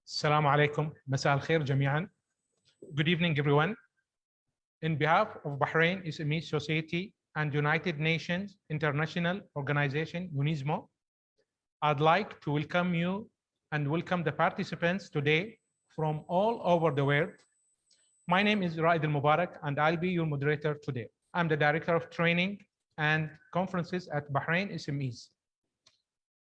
Assalamu alaikum. Masa al-khair jami'an. Good evening, everyone. In behalf of Bahrain MSMEs Society and United Nations International Organization, UNISMO, I'd like to welcome you and welcome the participants today from all over the world. My name is Raid al-Mubarak, and I'll be your moderator today. I'm the Director of Training and Conferences at Bahrain MSMEs.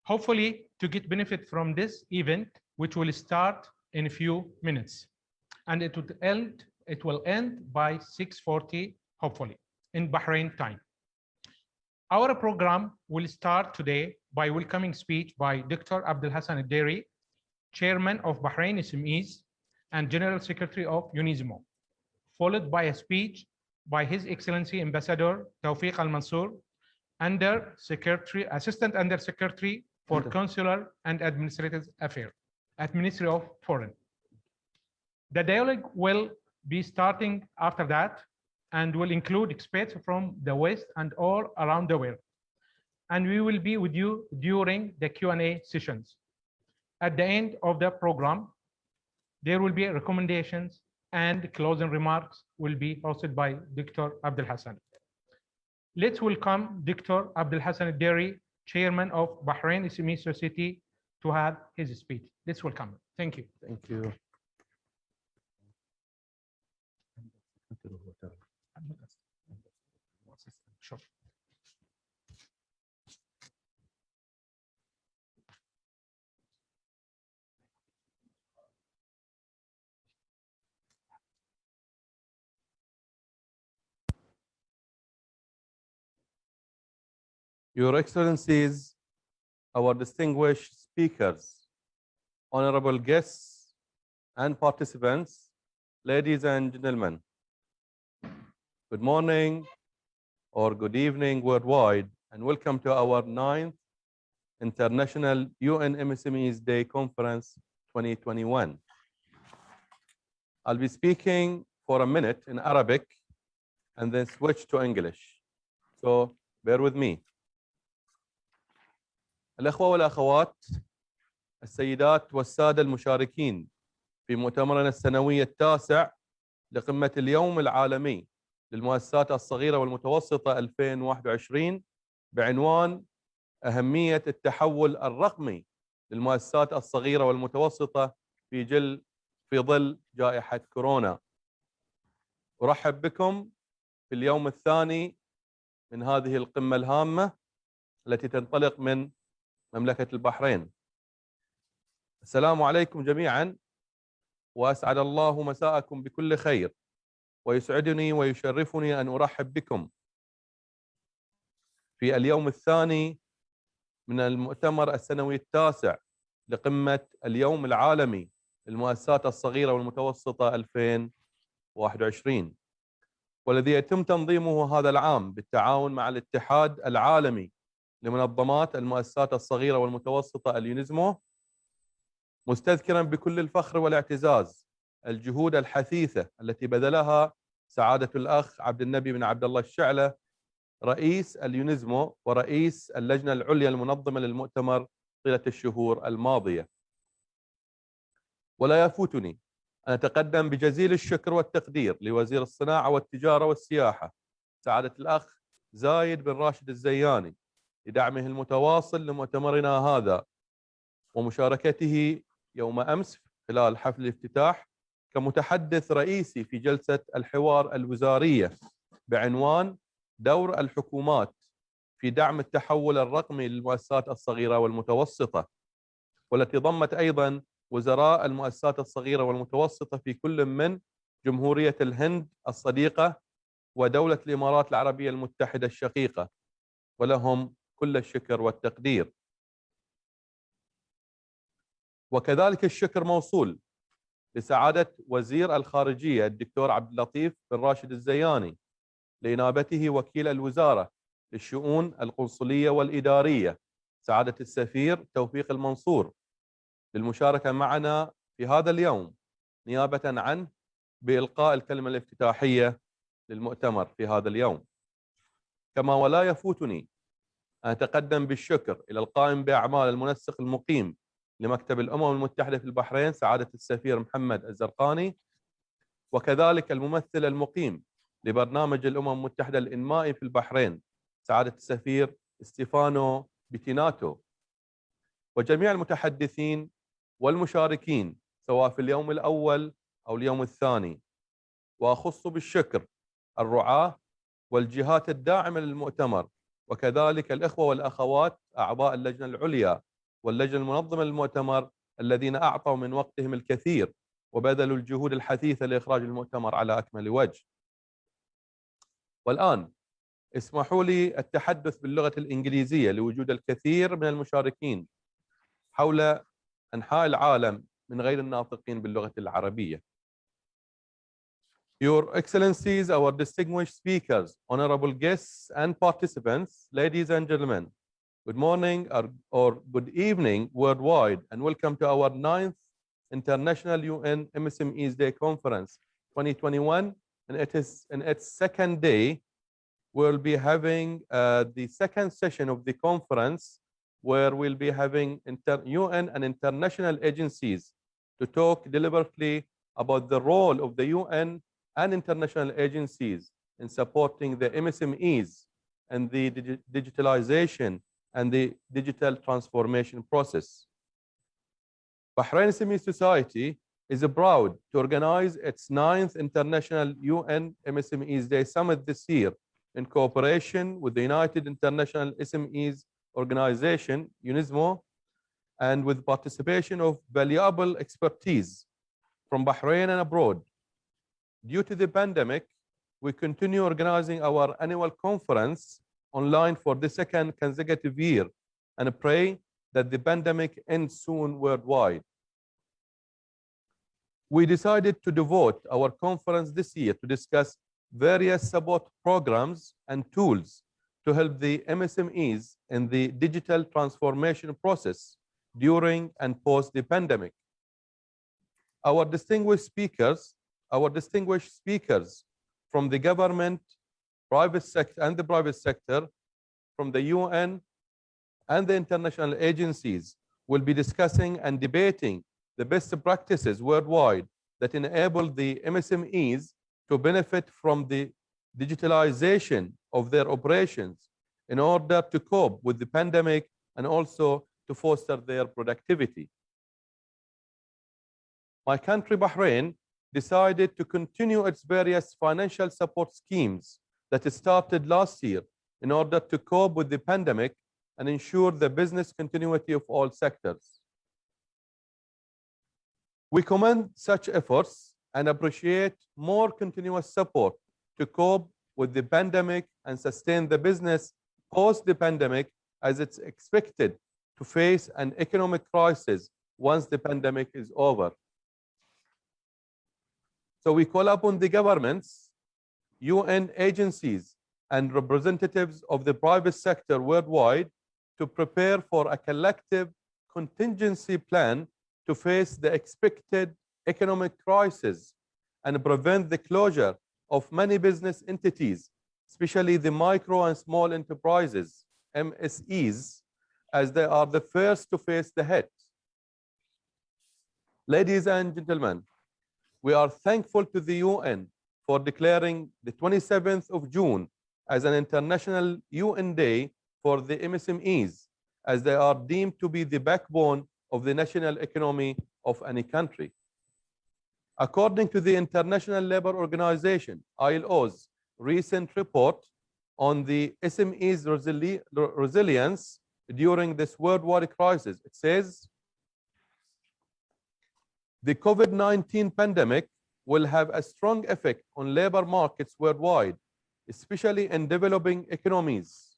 Hopefully, to get benefit from this event, which will start in a few minutes, and it will end by 6:40, hopefully, in Bahrain time. Our program will start today by welcoming speech by Dr. Abdel Hassan Al-Deri, Chairman of Bahrain MSMEs and General Secretary of UNISMO, followed by a speech by His Excellency Ambassador Tawfiq Al-Mansour, Assistant Under Secretary for Consular and Administrative Affairs at Ministry of Foreign. The dialogue will be starting after that and will include experts from the West and all around the world. And we will be with you during the Q&A sessions. At the end of the program, there will be recommendations and closing remarks will be hosted by Dr. Abdel Hassan. Let's welcome Dr. Abdel Hassan Al-Deri, Chairman of Bahrain MSMEs Society, to have his speech. Let's welcome him. Thank you. Thank you. Sure. Your Excellencies, our distinguished speakers, honorable guests and participants, ladies and gentlemen, good morning or good evening worldwide, and welcome to our 9th International UN MSMEs Day Conference 2021. I'll be speaking for a minute in Arabic and then switch to English, so bear with me. الأخوة والأخوات، السيدات والسادة المشاركين في مؤتمرنا السنوي التاسع لقمة اليوم العالمي للمؤسسات الصغيرة والمتوسطة 2021 بعنوان أهمية التحول الرقمي للمؤسسات الصغيرة والمتوسطة في ظل جائحة كورونا. أرحب بكم في اليوم الثاني من هذه القمة الهامة التي تنطلق من مملكة البحرين. السلام عليكم جميعا، وأسعد الله مساءكم بكل خير، ويسعدني ويشرفني أن أرحب بكم في اليوم الثاني من المؤتمر السنوي التاسع لقمة اليوم العالمي للمؤسسات الصغيرة والمتوسطة 2021، والذي يتم تنظيمه هذا العام بالتعاون مع الاتحاد العالمي لمنظمات المؤسسات الصغيرة والمتوسطة اليونيزمو، مستذكرا بكل الفخر والاعتزاز الجهود الحثيثة التي بذلها سعادة الأخ عبد النبي بن عبد الله الشعلة، رئيس اليونيزمو ورئيس اللجنة العليا المنظمة للمؤتمر طيلة الشهور الماضية. ولا يفوتني أن أتقدم بجزيل الشكر والتقدير لوزير الصناعة والتجارة والسياحة سعادة الأخ زايد بن راشد الزياني لدعمه المتواصل لمؤتمرنا هذا، ومشاركته يوم أمس خلال حفل الافتتاح كمتحدث رئيسي في جلسة الحوار الوزارية بعنوان دور الحكومات في دعم التحول الرقمي للمؤسسات الصغيرة والمتوسطة، والتي ضمت أيضا وزراء المؤسسات الصغيرة والمتوسطة في كل من جمهورية الهند الصديقة ودولة الإمارات العربية المتحدة الشقيقة، ولهم كل الشكر والتقدير. وكذلك الشكر موصول لسعادة وزير الخارجية الدكتور عبد اللطيف بن راشد الزياني لإنابته وكيل الوزارة للشؤون القنصلية والإدارية سعادة السفير توفيق المنصور للمشاركة معنا في هذا اليوم نيابة عنه بإلقاء الكلمة الافتتاحية للمؤتمر في هذا اليوم. كما ولا يفوتني أتقدم بالشكر إلى القائم بأعمال المنسق المقيم لمكتب الأمم المتحدة في البحرين سعادة السفير محمد الزرقاني، وكذلك الممثل المقيم لبرنامج الأمم المتحدة الإنمائي في البحرين سعادة السفير ستيفانو بيتيناتو، وجميع المتحدثين والمشاركين سواء في اليوم الأول أو اليوم الثاني. وأخص بالشكر الرعاة والجهات الداعمة للمؤتمر، وكذلك الإخوة والأخوات أعضاء اللجنة العليا واللجنة المنظمة للمؤتمر الذين أعطوا من وقتهم الكثير وبذلوا الجهود الحثيثة لإخراج المؤتمر على أكمل وجه. والآن اسمحوا لي التحدث باللغة الإنجليزية لوجود الكثير من المشاركين حول أنحاء العالم من غير الناطقين باللغة العربية. Your Excellencies, our distinguished speakers, honorable guests and participants, ladies and gentlemen, good morning or good evening worldwide, and welcome to our 9th International UN MSMEs Day Conference 2021, and it is in its second day. We'll be having the second session of the conference, where we'll be having UN and international agencies to talk deliberately about the role of the UN and international agencies in supporting the MSMEs and the digitalization and the digital transformation process. Bahrain SME Society is proud to organize its 9th International UN MSMEs Day Summit this year in cooperation with the United International SMEs Organization, UNISMO, and with participation of valuable expertise from Bahrain and abroad. Due to the pandemic, we continue organizing our annual conference online for the second consecutive year and pray that the pandemic ends soon worldwide. We decided to devote our conference this year to discuss various support programs and tools to help the MSMEs in the digital transformation process during and post the pandemic. Our distinguished speakers from the government, private sector, from the UN and the international agencies will be discussing and debating the best practices worldwide that enable the MSMEs to benefit from the digitalization of their operations in order to cope with the pandemic and also to foster their productivity. My country, Bahrain, decided to continue its various financial support schemes that started last year in order to cope with the pandemic and ensure the business continuity of all sectors. We commend such efforts and appreciate more continuous support to cope with the pandemic and sustain the business post the pandemic, as it's expected to face an economic crisis once the pandemic is over. So we call upon the governments, UN agencies, and representatives of the private sector worldwide to prepare for a collective contingency plan to face the expected economic crisis and prevent the closure of many business entities, especially the micro and small enterprises, MSEs, as they are the first to face the hit. Ladies and gentlemen, we are thankful to the UN for declaring the 27th of June as an International UN Day for the MSMEs, as they are deemed to be the backbone of the national economy of any country. According to the International Labour Organization, ILO's recent report on the SMEs' resilience during this worldwide crisis, it says, the COVID-19 pandemic will have a strong effect on labor markets worldwide, especially in developing economies,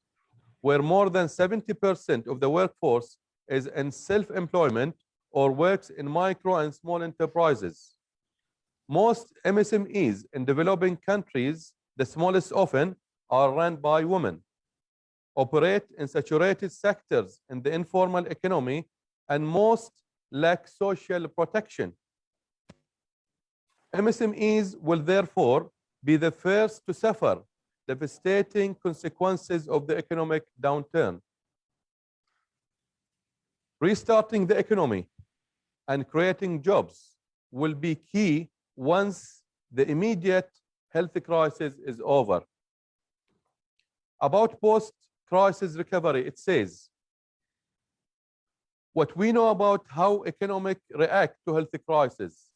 where more than 70% of the workforce is in self-employment or works in micro and small enterprises. Most MSMEs in developing countries, the smallest often, are run by women, operate in saturated sectors in the informal economy, and most lack social protection. MSMEs will therefore be the first to suffer devastating consequences of the economic downturn. Restarting the economy and creating jobs will be key once the immediate health crisis is over. About post-crisis recovery, it says, what we know about how economic react to health crisis,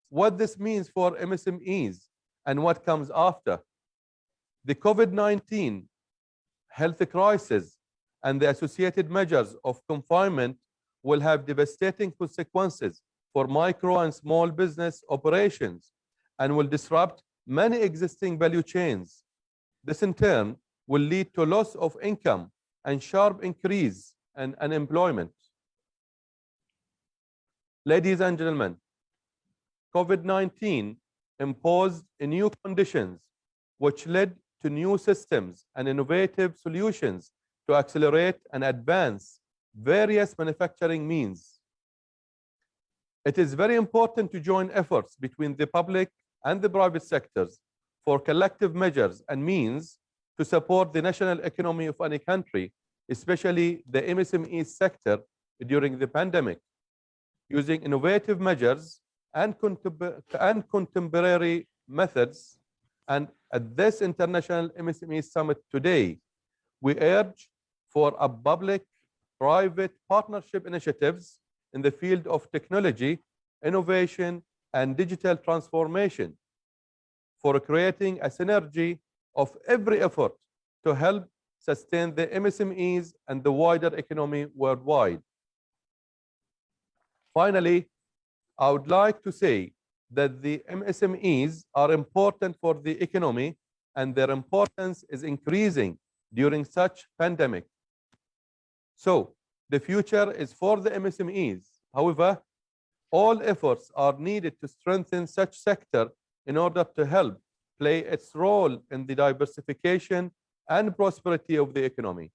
what this means for MSMEs, and what comes after. The COVID-19 health crisis and the associated measures of confinement will have devastating consequences for micro and small business operations and will disrupt many existing value chains. This in turn will lead to loss of income and sharp increase in unemployment. Ladies and gentlemen, COVID-19 imposed new conditions which led to new systems and innovative solutions to accelerate and advance various manufacturing means. It is very important to join efforts between the public and the private sectors for collective measures and means to support the national economy of any country, especially the MSME sector during the pandemic, using innovative measures and contemporary methods. And at this International MSME Summit today, we urge for a public-private partnership initiatives in the field of technology, innovation, and digital transformation for creating a synergy of every effort to help sustain the MSMEs and the wider economy worldwide. Finally, I would like to say that the MSMEs are important for the economy and their importance is increasing during such pandemic. So the future is for the MSMEs. However, all efforts are needed to strengthen such sector in order to help play its role in the diversification and prosperity of the economy.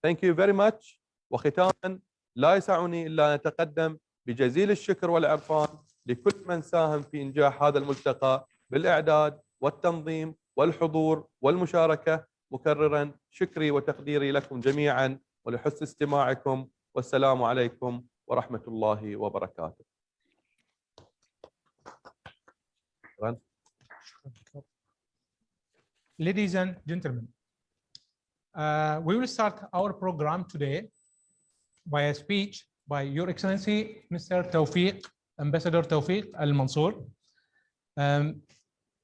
Thank you very much. وختاما لا يسعني إلا أن أتقدم بجزيل الشكر والعرفان لكل من ساهم في إنجاح هذا الملتقى بالإعداد والتنظيم والحضور والمشاركة، مكررا شكري وتقديري لكم جميعا ولحسن استماعكم، والسلام عليكم ورحمة الله وبركاته. Ladies and gentlemen, we will start our program today by a speech by Your Excellency Mr. Tawfiq, Ambassador Tawfiq Al-Mansour.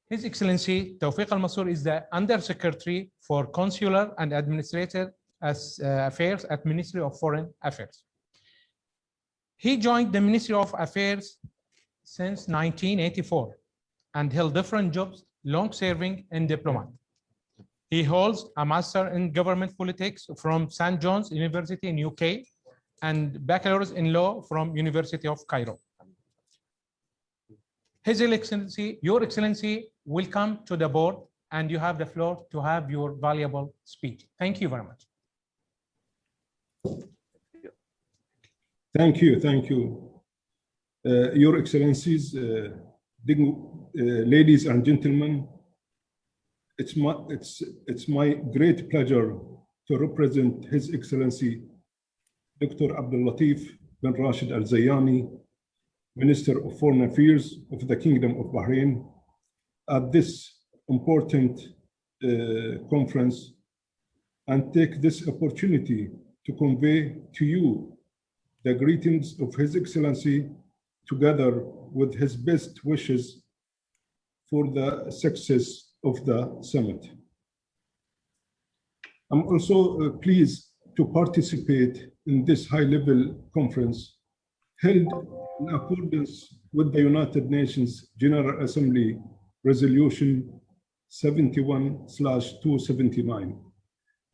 His Excellency Tawfiq Al-Mansour is the Undersecretary for Consular and Administrative Affairs at Ministry of Foreign Affairs. He joined the Ministry of Affairs since 1984 and held different jobs, long-serving and diplomat. He holds a Master in Government Politics from St. John's University in UK and Bachelor's in Law from University of Cairo. His Excellency, Your Excellency, welcome to the board, and you have the floor to have your valuable speech. Thank you very much. Thank you. Your Excellencies, ladies and gentlemen, it's my great pleasure to represent His Excellency Dr. Abdul Latif bin Rashid Al Zayani, Minister of Foreign Affairs of the Kingdom of Bahrain, at this important conference, and take this opportunity to convey to you the greetings of His Excellency together with his best wishes for the success of the summit. I'm also pleased to participate in this high-level conference held in accordance with the United Nations General Assembly Resolution 71/279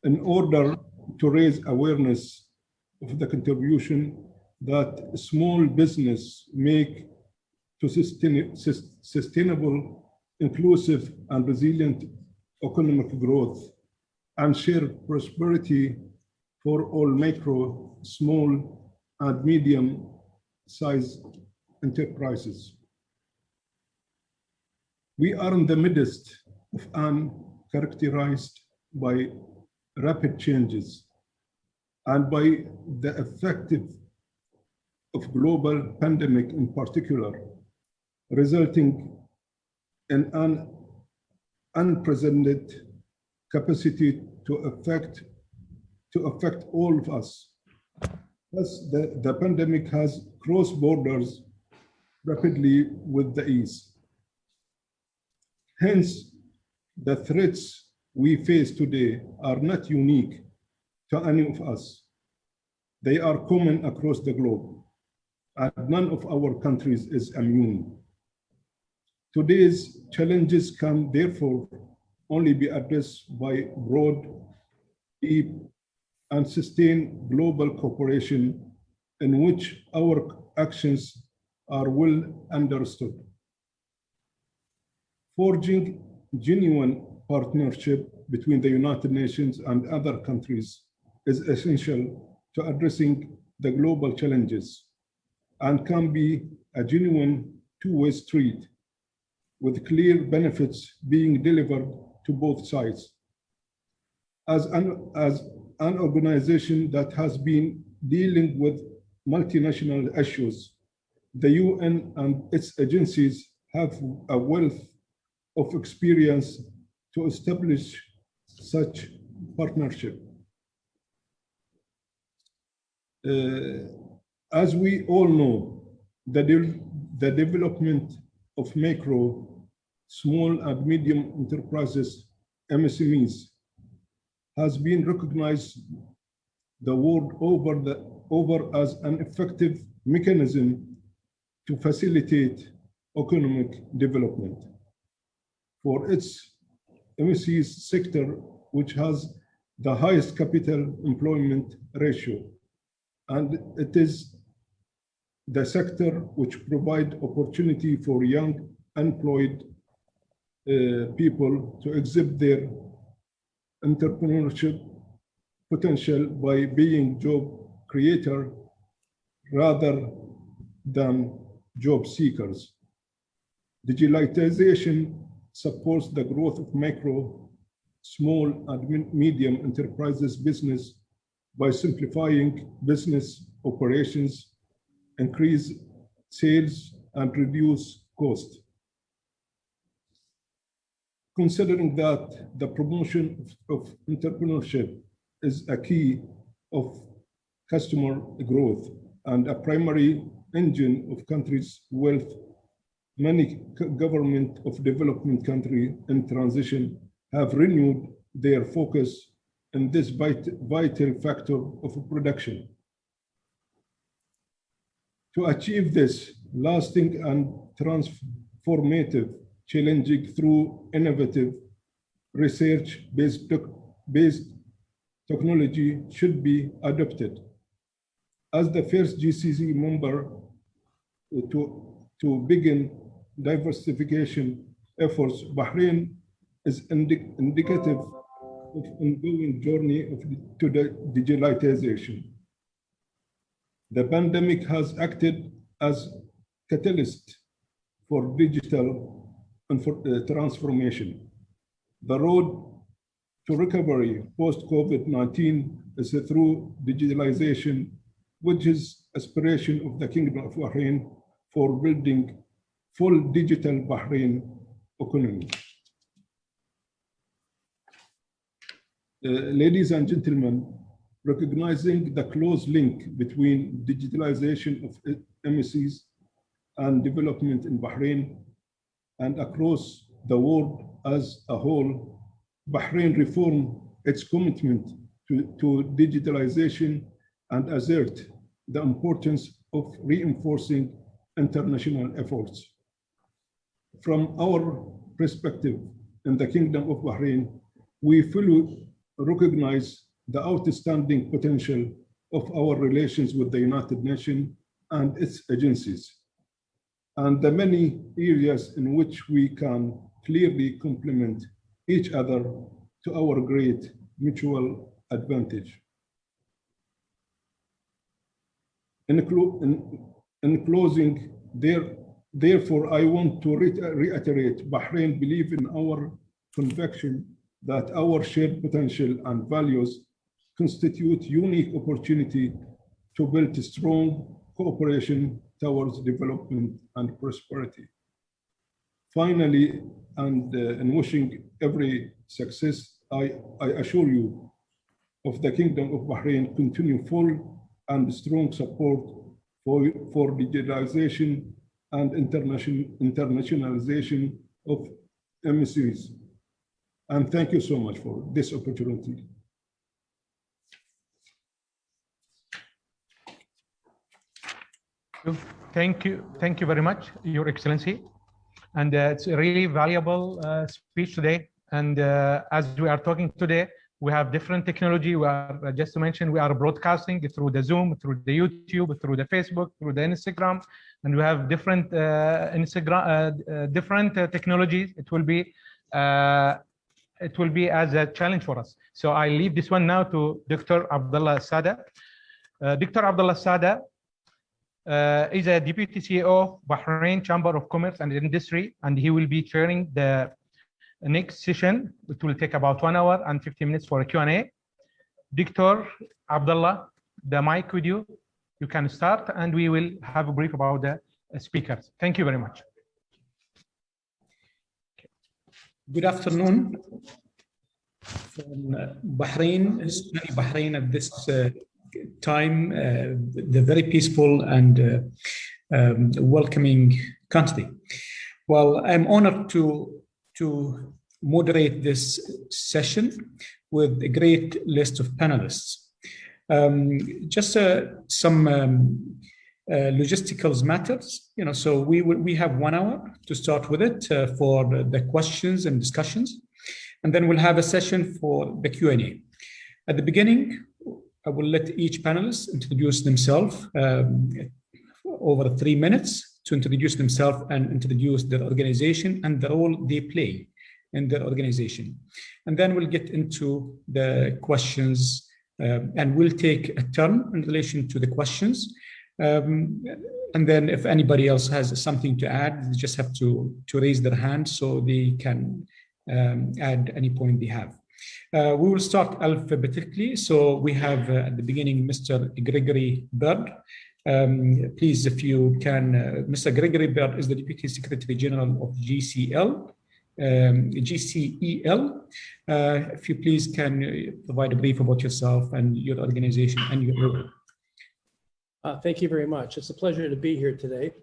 in order to raise awareness of the contribution that small business make to sustainable, inclusive, and resilient economic growth and share prosperity for all micro, small, and medium-sized enterprises. We are in the midst of an characterized by rapid changes and by the effective of global pandemic in particular, resulting in an unprecedented capacity to affect all of us. Thus, the pandemic has crossed borders rapidly with the ease. Hence, the threats we face today are not unique to any of us. They are common across the globe, and none of our countries is immune. Today's challenges can therefore only be addressed by broad, deep, and sustained global cooperation in which our actions are well understood. Forging genuine partnership between the United Nations and other countries is essential to addressing the global challenges and can be a genuine two-way street with clear benefits being delivered to both sides. As an organization that has been dealing with multinational issues, the UN and its agencies have a wealth of experience to establish such partnership. As we all know, the development of micro, small and medium enterprises, MSMEs, has been recognized the world over as an effective mechanism to facilitate economic development. For its MSMEs sector, which has the highest capital employment ratio, and it is the sector which provides opportunity for young unemployed people to exhibit their entrepreneurship potential by being job creator rather than job seekers. Digitalization supports the growth of micro, small, and medium enterprises business by simplifying business operations, increase sales, and reduce cost. Considering that the promotion of entrepreneurship is a key of customer growth and a primary engine of countries' wealth, many governments of development countries in transition have renewed their focus on this vital factor of production. To achieve this lasting and transformative challenging through innovative research-based technology should be adopted. As the first GCC member to begin diversification efforts, Bahrain is indicative of ongoing journey to the digitalization. The pandemic has acted as catalyst for digital and for transformation. The road to recovery post-COVID-19 is through digitalization, which is aspiration of the Kingdom of Bahrain for building full digital Bahrain economy. Ladies and gentlemen, recognizing the close link between digitalization of MSCs and development in Bahrain and across the world as a whole, Bahrain reformed its commitment to digitalization and assert the importance of reinforcing international efforts. From our perspective in the Kingdom of Bahrain, we fully recognize the outstanding potential of our relations with the United Nations and its agencies, and the many areas in which we can clearly complement each other to our great mutual advantage. In closing, therefore, I want to reiterate Bahrain believe in our conviction that our shared potential and values constitute unique opportunity to build strong cooperation towards development and prosperity. Finally, and in wishing every success, I assure you of the Kingdom of Bahrain continue full and strong support for digitalization and internationalization of MSMEs. And thank you so much for this opportunity. Thank you very much, Your Excellency. And it's a really valuable speech today. And as we are talking today, we have different technology. We are, just to mention, we are broadcasting through the Zoom, through the YouTube, through the Facebook, through the Instagram, and we have different technologies. It will be as a challenge for us. So I leave this one now to Dr. Abdullah Sada. Dr. Abdullah Sada is a Deputy CEO of Bahrain Chamber of Commerce and Industry, and he will be chairing the next session, which will take about 1 hour and 50 minutes for a Q&A. Dr. Abdullah, the mic with you. You can start, and we will have a brief about the speakers. Thank you very much. Good afternoon from Bahrain, sunny Bahrain at this time, the very peaceful and welcoming country. Well, I'm honored to moderate this session with a great list of panelists. Just some logistical matters, so we have 1 hour to start with it for the questions and discussions, and then we'll have a session for the Q&A. At the beginning, I will let each panelist introduce themselves over 3 minutes to introduce themselves and introduce their organization and the role they play in their organization. And then we'll get into the questions and we'll take a turn in relation to the questions. And then if anybody else has something to add, they just have to raise their hand so they can add any point they have. We will start alphabetically. So we have at the beginning, Mr. Gregory Bird. Please, if you can, Mr. Gregory Bird is the Deputy Secretary General of GCEL. If you please can provide a brief about yourself and your organization and your role. Thank you very much. It's a pleasure to be here today.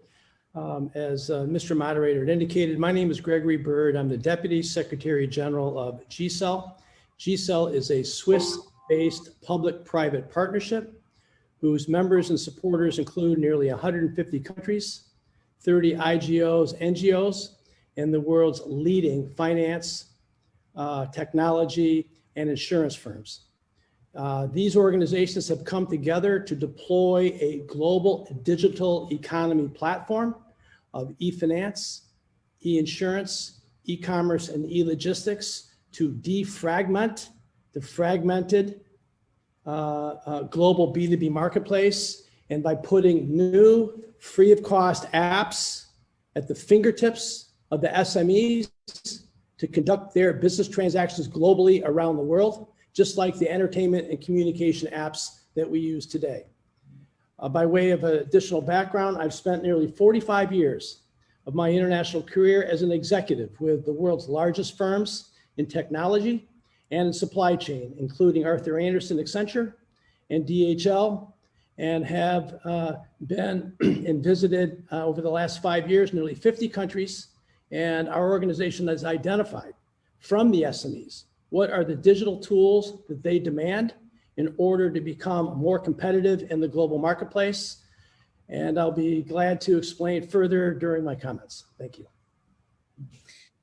As Mr. Moderator indicated, my name is Gregory Bird. I'm the Deputy Secretary General of GCEL. GCEL is a Swiss-based public-private partnership whose members and supporters include nearly 150 countries, 30 IGOs, NGOs, and the world's leading finance, technology, and insurance firms. These organizations have come together to deploy a global digital economy platform of e-finance, e-insurance, e-commerce, and e-logistics to defragment the fragmented global B2B marketplace, and by putting new free of cost apps at the fingertips of the SMEs to conduct their business transactions globally around the world, just like the entertainment and communication apps that we use today. By way of additional background, I've spent nearly 45 years of my international career as an executive with the world's largest firms in technology and in supply chain, including Arthur Andersen, Accenture, and DHL, and have been and visited over the last 5 years, nearly 50 countries. And our organization has identified from the SMEs what are the digital tools that they demand in order to become more competitive in the global marketplace. And I'll be glad to explain further during my comments. Thank you.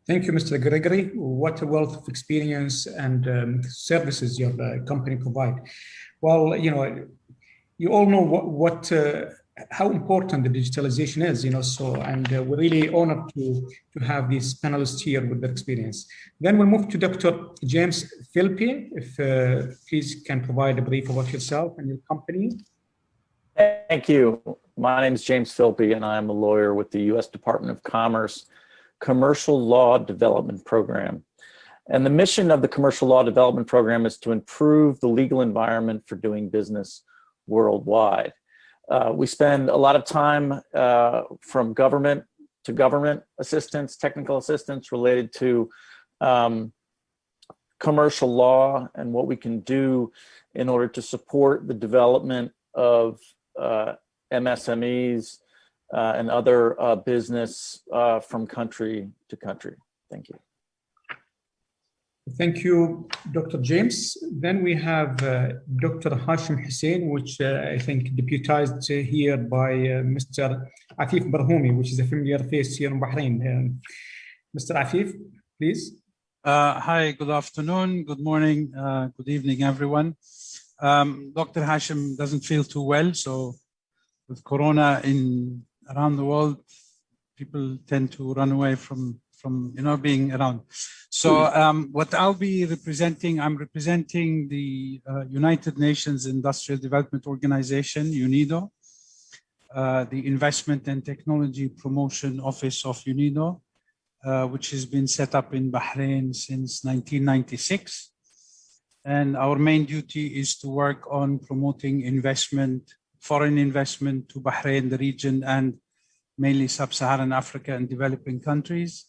Thank you, Mr. Gregory. What a wealth of experience and services your company provide. Well, you all know how important the digitalization is, so, and we're really honored to have these panelists here with their experience. Then we'll move to Dr. James Philby, if please can provide a brief about yourself and your company. Thank you. My name is James Philby, and I'm a lawyer with the U.S. Department of Commerce Commercial Law Development Program. And the mission of the Commercial Law Development Program is to improve the legal environment for doing business worldwide. We spend a lot of time from government to government assistance, technical assistance related to commercial law and what we can do in order to support the development of MSMEs and other business from country to country. Thank you. Thank you, Dr. James. Then we have Dr. Hashim Hussein, which I think deputized here by Mr. Afif Barhoumi, which is a familiar face here in Bahrain. Mr. Afif, please. Hi, good afternoon, good morning, good evening, everyone. Dr. Hashim doesn't feel too well, so with Corona around the world, people tend to run away from being around. So what I'll be representing, I'm representing the United Nations Industrial Development Organization, UNIDO, the Investment and Technology Promotion Office of UNIDO, which has been set up in Bahrain since 1996. And our main duty is to work on promoting investment, foreign investment to Bahrain, the region, and mainly sub-Saharan Africa and developing countries.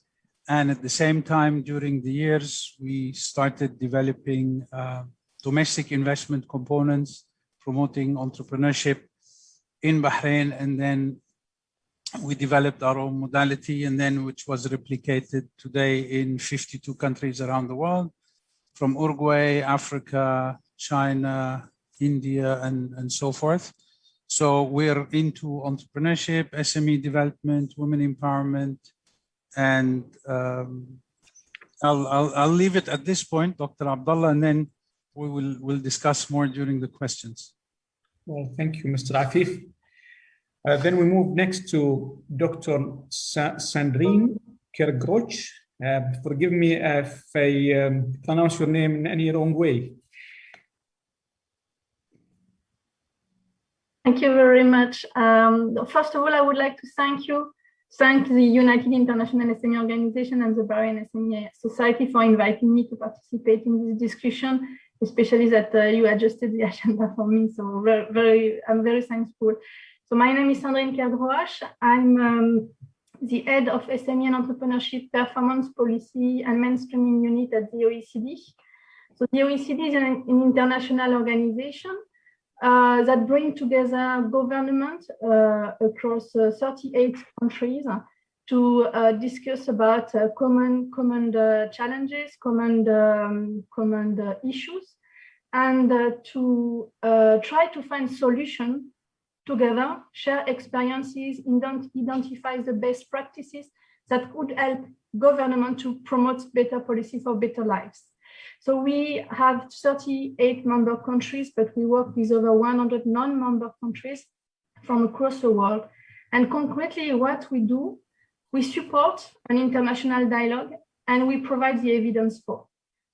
And at the same time, during the years, we started developing domestic investment components, promoting entrepreneurship in Bahrain. And then we developed our own modality, and then which was replicated today in 52 countries around the world, from Uruguay, Africa, China, India, and so forth. So we're into entrepreneurship, SME development, women empowerment, and I'll leave it at this point, Dr. Abdullah, and then we'll discuss more during the questions. Well, thank you, Mr. Afif. Then we move next to Dr. Sandrine Kergroch. Forgive me if I pronounce your name in any wrong way. Thank you very much. First of all, I would like to thank the United International SME Organization and the Bahrain SME Society for inviting me to participate in this discussion, especially that you adjusted the agenda for me. So I'm very thankful. So my name is Sandrine Kergroch. I'm the head of SME and Entrepreneurship Performance Policy and Mainstreaming Unit at the OECD. So the OECD is an international organization that bring together government across 38 countries to discuss about common challenges, common issues, and to try to find solutions together, share experiences, identify the best practices that could help government to promote better policy for better lives. So we have 38 member countries, but we work with over 100 non-member countries from across the world. And concretely, what we do, we support an international dialogue and we provide the evidence for.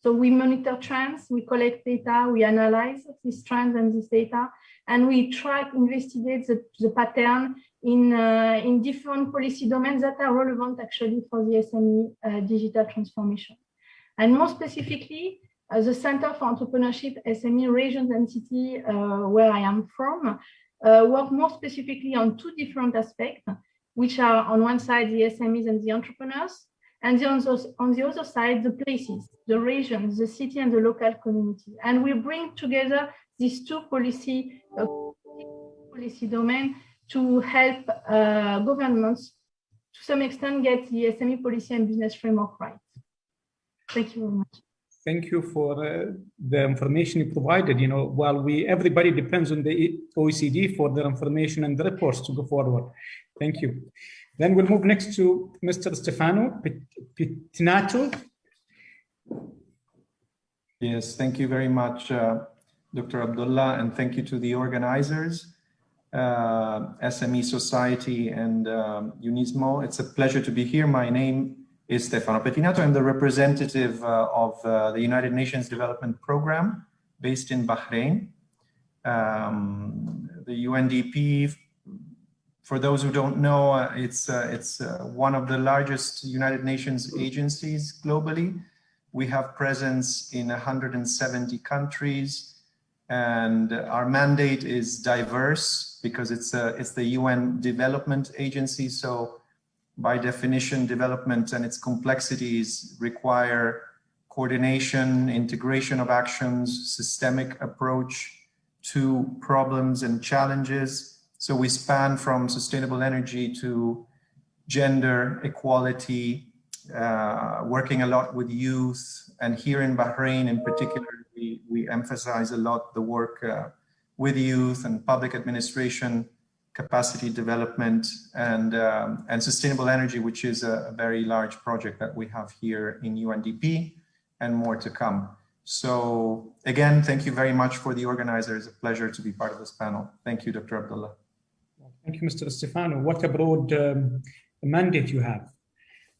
So we monitor trends, we collect data, we analyze these trends and this data, and we try to investigate the pattern in different policy domains that are relevant actually for the SME digital transformation. And more specifically, the Center for Entrepreneurship SME Regions Entity, where I am from, work more specifically on two different aspects, which are on one side the SMEs and the entrepreneurs, and on the other side the places, the regions, the city and the local community. And we bring together these two policy domains to help governments to some extent get the SME policy and business framework right. Thank you very much. Thank you for the information you provided. While everybody depends on the OECD for their information and the reports to go forward. Thank you. Then we'll move next to Mr. Stefano Pittinato. Yes, thank you very much, Dr. Abdullah, and thank you to the organizers, SME Society and UNISMO. It's a pleasure to be here. My name is Stefano Pittinato. I'm the representative of the United Nations Development Program based in Bahrain. The UNDP, for those who don't know, it's one of the largest United Nations agencies globally. We have presence in 170 countries, and our mandate is diverse because it's the UN Development Agency. So by definition, development and its complexities require coordination, integration of actions, systemic approach to problems and challenges. So we span from sustainable energy to gender equality, working a lot with youth. And here in Bahrain in particular, we emphasize a lot the work with youth and public administration, capacity development, and sustainable energy, which is a very large project that we have here in UNDP, and more to come. So again, thank you very much for the organizers. A pleasure to be part of this panel. Thank you, Dr. Abdullah. Thank you, Mr. Stefano. What a broad mandate you have.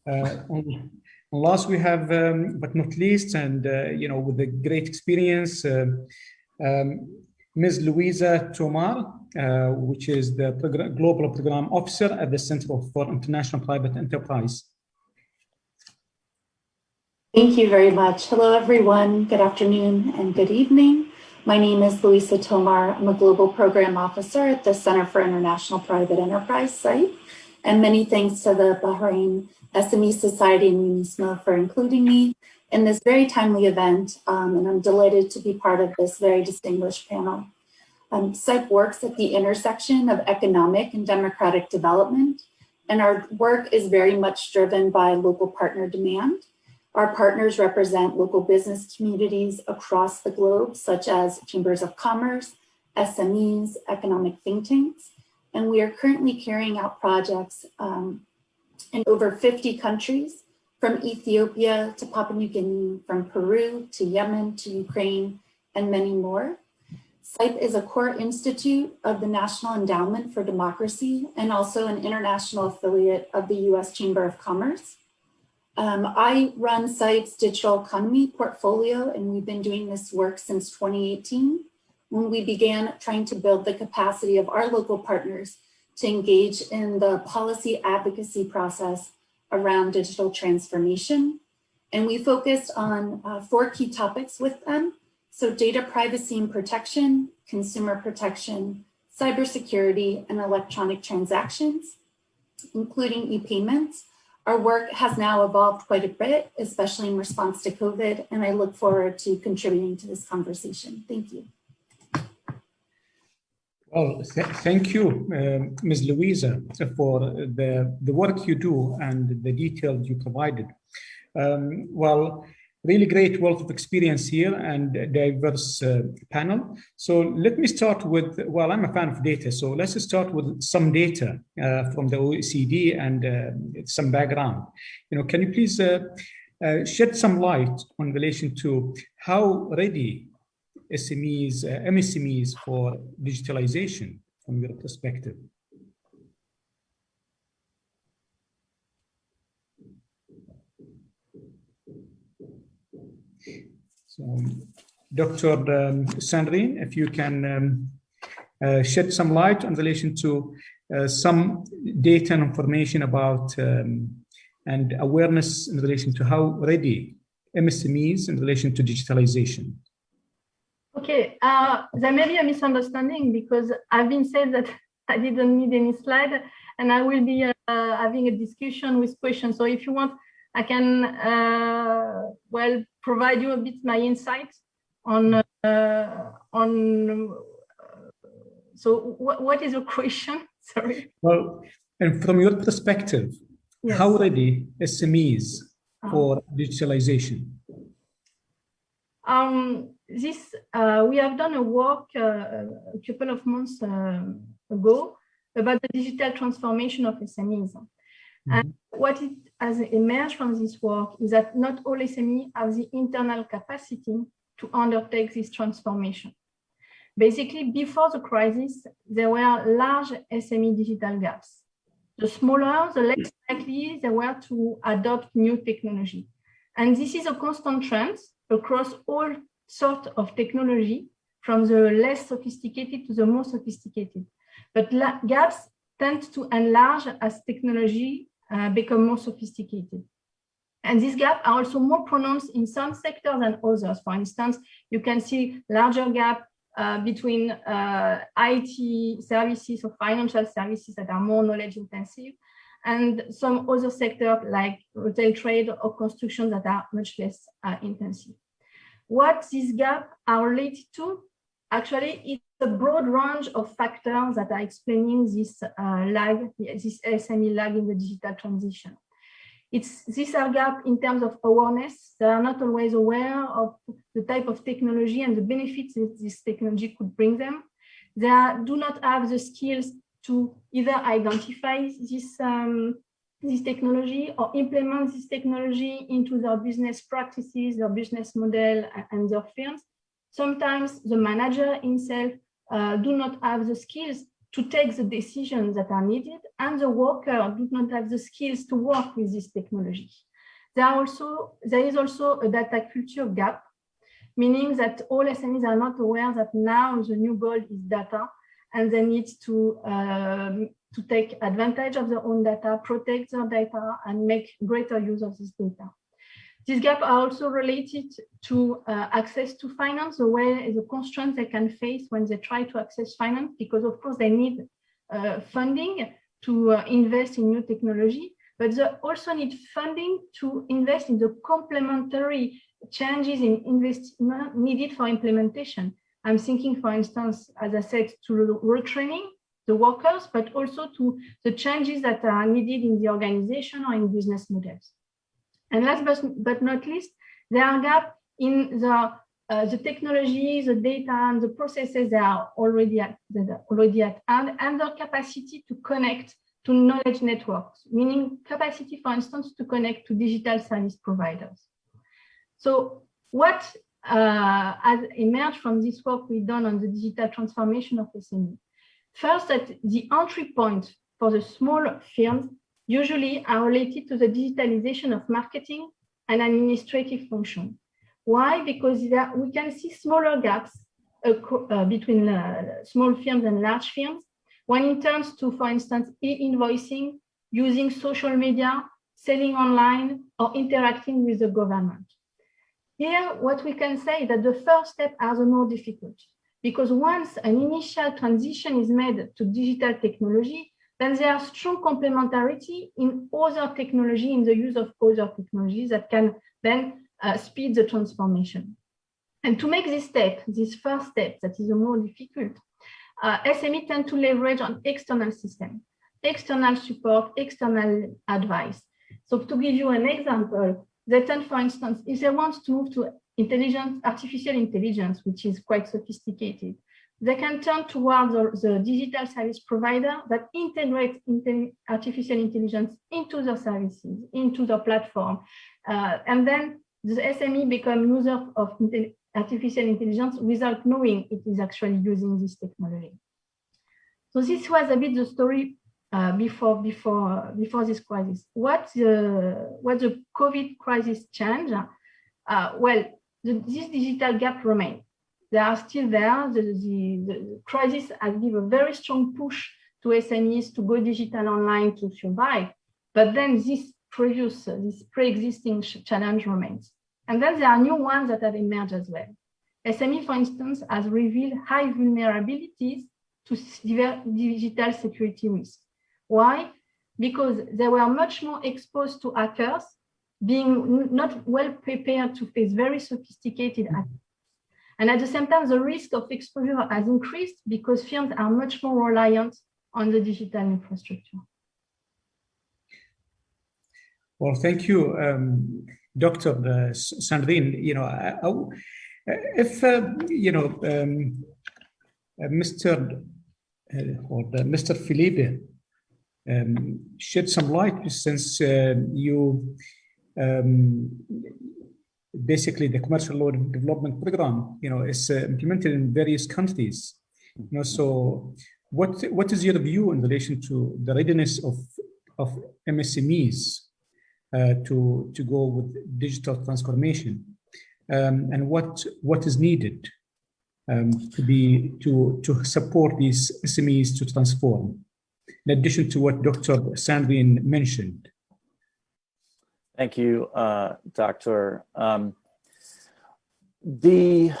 And last we have, but not least, and with a great experience, Ms. Louisa Tomar, which is the Global Program Officer at the Center for International Private Enterprise. Thank you very much. Hello, everyone. Good afternoon and good evening. My name is Louisa Tomar. I'm a Global Program Officer at the Center for International Private Enterprise site. And many thanks to the Bahrain SME Society and UNISMO for including me in this very timely event. And I'm delighted to be part of this very distinguished panel. SIPE works at the intersection of economic and democratic development, and our work is very much driven by local partner demand. Our partners represent local business communities across the globe, such as chambers of commerce, SMEs, economic think tanks, and we are currently carrying out projects in over 50 countries, from Ethiopia to Papua New Guinea, from Peru to Yemen to Ukraine, and many more. SIPE is a core institute of the National Endowment for Democracy and also an international affiliate of the US Chamber of Commerce. I run SIPE's digital economy portfolio, and we've been doing this work since 2018, when we began trying to build the capacity of our local partners to engage in the policy advocacy process around digital transformation. And we focused on 4 key topics with them. So data privacy and protection, consumer protection, cybersecurity, and electronic transactions, including e-payments. Our work has now evolved quite a bit, especially in response to COVID, and I look forward to contributing to this conversation. Thank you. Well, thank you, Ms. Louisa, for the work you do and the details you provided. Well, really great wealth of experience here and a diverse panel. So let me start with, well, I'm a fan of data, so let's start with some data from the OECD and some background. Can you please shed some light on relation to how ready SMEs, MSMEs for digitalization from your perspective? So, Dr. Sandrine, if you can shed some light in relation to some data and information about and awareness in relation to how ready MSMEs in relation to digitalization. Okay, there may be a misunderstanding because I've been said that I didn't need any slide, and I will be having a discussion with questions. So if you want, I can well provide you a bit my insights on so what is your question? Sorry. Well, and from your perspective, yes, how ready SMEs for digitalization? We have done a work a couple of months ago about the digital transformation of SMEs. Mm-hmm. And what it has emerged from this work is that not all SMEs have the internal capacity to undertake this transformation. Basically, before the crisis, there were large SME digital gaps. The smaller, the less likely they were to adopt new technology. And this is a constant trend across all sorts of technology, from the less sophisticated to the more sophisticated. But gaps tend to enlarge as technology become more sophisticated. And these gaps are also more pronounced in some sectors than others. For instance, you can see larger gap between IT services or financial services that are more knowledge intensive, and some other sectors like retail trade or construction that are much less intensive. What these gaps are related to, actually, it's a broad range of factors that are explaining this lag, this SME lag in the digital transition. These are gaps in terms of awareness. They are not always aware of the type of technology and the benefits that this technology could bring them. They do not have the skills to either identify this technology or implement this technology into their business practices, their business model, and their firms. Sometimes the manager himself do not have the skills to take the decisions that are needed, and the worker do not have the skills to work with this technology. There is also a data culture gap, meaning that all SMEs are not aware that now the new goal is data, and they need to take advantage of their own data, protect their data, and make greater use of this data. These gaps are also related to access to finance, the constraints they can face when they try to access finance, because of course they need funding to invest in new technology, but they also need funding to invest in the complementary changes in investment needed for implementation. I'm thinking, for instance, as I said, to retraining the workers, but also to the changes that are needed in the organization or in business models. And last but not least, there are gaps in the technology, the data, and the processes that are already at hand, and their capacity to connect to knowledge networks, meaning capacity, for instance, to connect to digital service providers. So what has emerged from this work we've done on the digital transformation of SME? First, that the entry point for the small firms usually are related to the digitalization of marketing and administrative function. Why? Because we can see smaller gaps between small firms and large firms when it comes to, for instance, e-invoicing, using social media, selling online, or interacting with the government. Here, what we can say is that the first steps are the more difficult, because once an initial transition is made to digital technology, then there are strong complementarity in other technology, in the use of other technologies that can then speed the transformation. And to make this step, this first step, that is the more difficult, SME tend to leverage on external systems, external support, external advice. So to give you an example, they tend, for instance, if they want to move to artificial intelligence, which is quite sophisticated, they can turn towards the digital service provider that integrates artificial intelligence into their services, into their platform. And then the SME become user of artificial intelligence without knowing it is actually using this technology. So this was a bit the story before this crisis. What the COVID crisis changed? This digital gap remains. They are still there. The crisis has given a very strong push to SMEs to go digital online to survive. But then this pre-existing challenge remains. And then there are new ones that have emerged as well. SME, for instance, has revealed high vulnerabilities to digital security risks. Why? Because they were much more exposed to hackers, being not well prepared to face very sophisticated attacks. And at the same time, the risk of exposure has increased because firms are much more reliant on the digital infrastructure. Well, thank you, Dr. Sandrine. If Mr. Felipe shed some light, since you basically the commercial law development program, is implemented in various countries. So what is your view in relation to the readiness of MSMEs to go with digital transformation, and what is needed to support these SMEs to transform, in addition to what Dr. Sandrine mentioned? Thank you, Doctor. The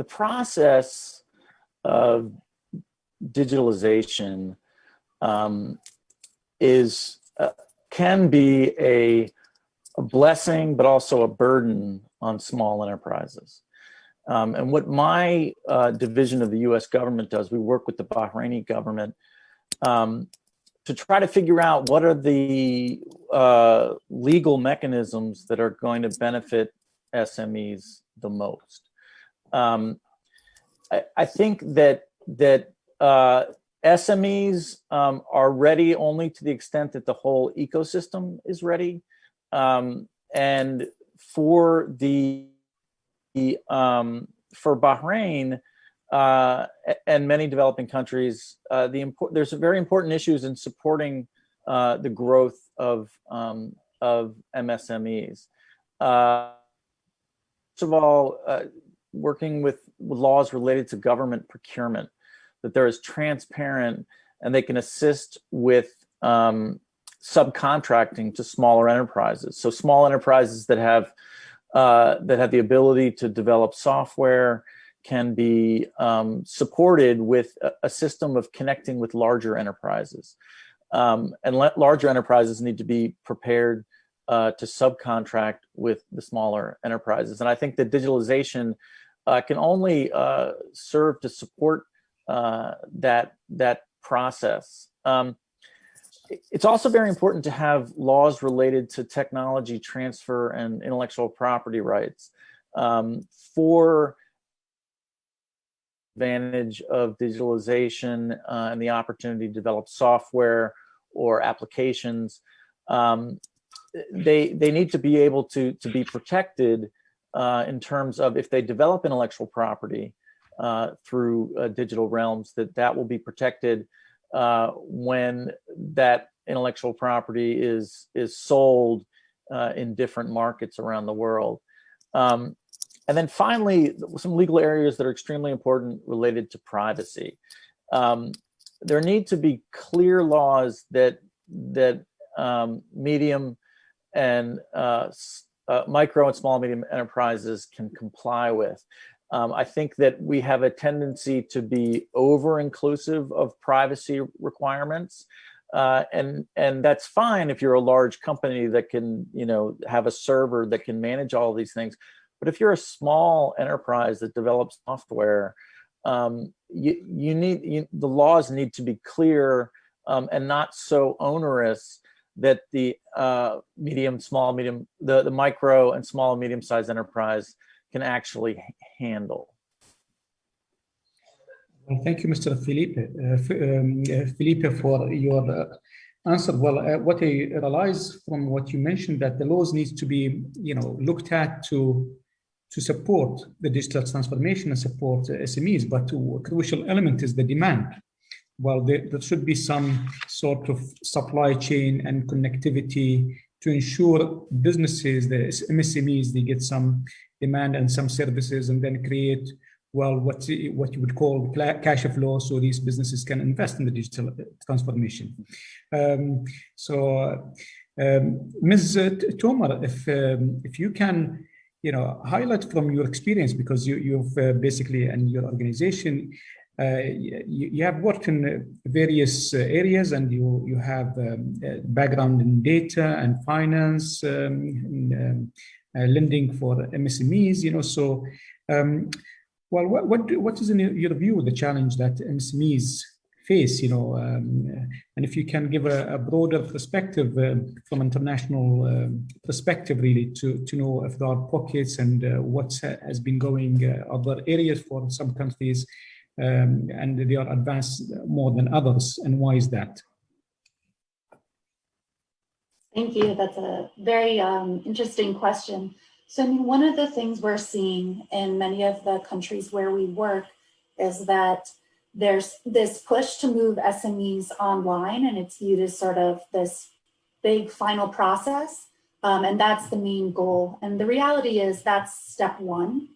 process of digitalization can be a blessing, but also a burden on small enterprises. And what my division of the U.S. government does, we work with the Bahraini government to try to figure out what are the legal mechanisms that are going to benefit SMEs the most. I think that SMEs are ready only to the extent that the whole ecosystem is ready. And for Bahrain and many developing countries, there's very important issues in supporting the growth of MSMEs. First of all, working with laws related to government procurement, that they're as transparent and they can assist with subcontracting to smaller enterprises. So small enterprises that have the ability to develop software can be supported with a system of connecting with larger enterprises. And larger enterprises need to be prepared to subcontract with the smaller enterprises. And I think that digitalization can only serve to support that process. It's also very important to have laws related to technology transfer and intellectual property rights for advantage of digitalization and the opportunity to develop software or applications. They need to be able to be protected in terms of if they develop intellectual property through digital realms, that will be protected when that intellectual property is sold in different markets around the world. And then finally, some legal areas that are extremely important related to privacy. There need to be clear laws that medium and micro and small medium enterprises can comply with. I think that we have a tendency to be over-inclusive of privacy requirements, and that's fine if you're a large company that can, have a server that can manage all these things. But if you're a small enterprise that develops software, the laws need to be clear and not so onerous that the the micro and small and medium-sized enterprise can actually handle. Well, thank you, Mr. Felipe, for your answer. Well, what I realize from what you mentioned, that the laws need to be, looked at to support the digital transformation and support SMEs, but a crucial element is the demand. Well, there should be some sort of supply chain and connectivity to ensure businesses, the MSMEs, they get some demand and some services, and then create, well, what you would call cash flow, so these businesses can invest in the digital transformation. Ms. Tomar, if you can, highlight from your experience, because you've basically, and your organization, you have worked in various areas, and you have background in data and finance, lending for MSMEs, so well, what is in your view the challenge that MSMEs face, and if you can give a broader perspective from international perspective, really, to know if there are pockets and what has been going other areas for some countries, and they are advanced more than others, and why is that? Thank you. That's a very interesting question. So, one of the things we're seeing in many of the countries where we work is that there's this push to move SMEs online, and it's viewed as sort of this big final process, and that's the main goal. And the reality is that's step one.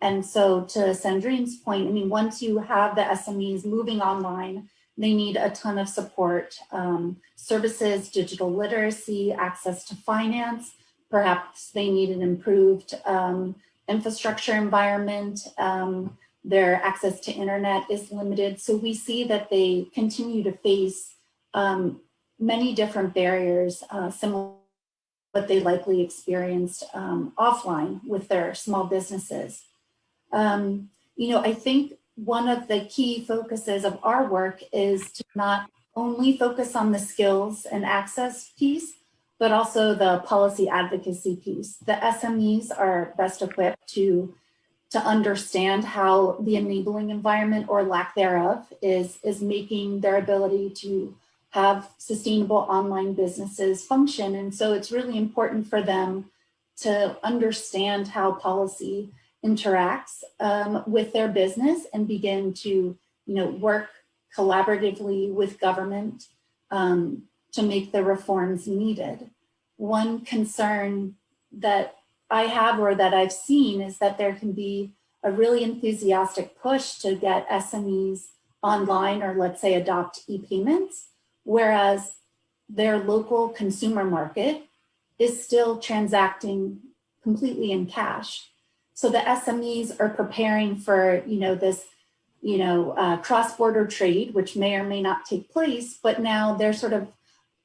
And so, to Sandrine's point, once you have the SMEs moving online, they need a ton of support, services, digital literacy, access to finance, perhaps they need an improved infrastructure environment. Their access to internet is limited. So we see that they continue to face many different barriers, similar to what they likely experienced offline with their small businesses. I think one of the key focuses of our work is to not only focus on the skills and access piece, but also the policy advocacy piece. The SMEs are best equipped to understand how the enabling environment or lack thereof is making their ability to have sustainable online businesses function. And so it's really important for them to understand how policy interacts with their business and begin to work collaboratively with government to make the reforms needed. One concern that I have or that I've seen is that there can be a really enthusiastic push to get SMEs online or let's say adopt e-payments, whereas their local consumer market is still transacting completely in cash. So the SMEs are preparing for this cross-border trade, which may or may not take place, but now they're sort of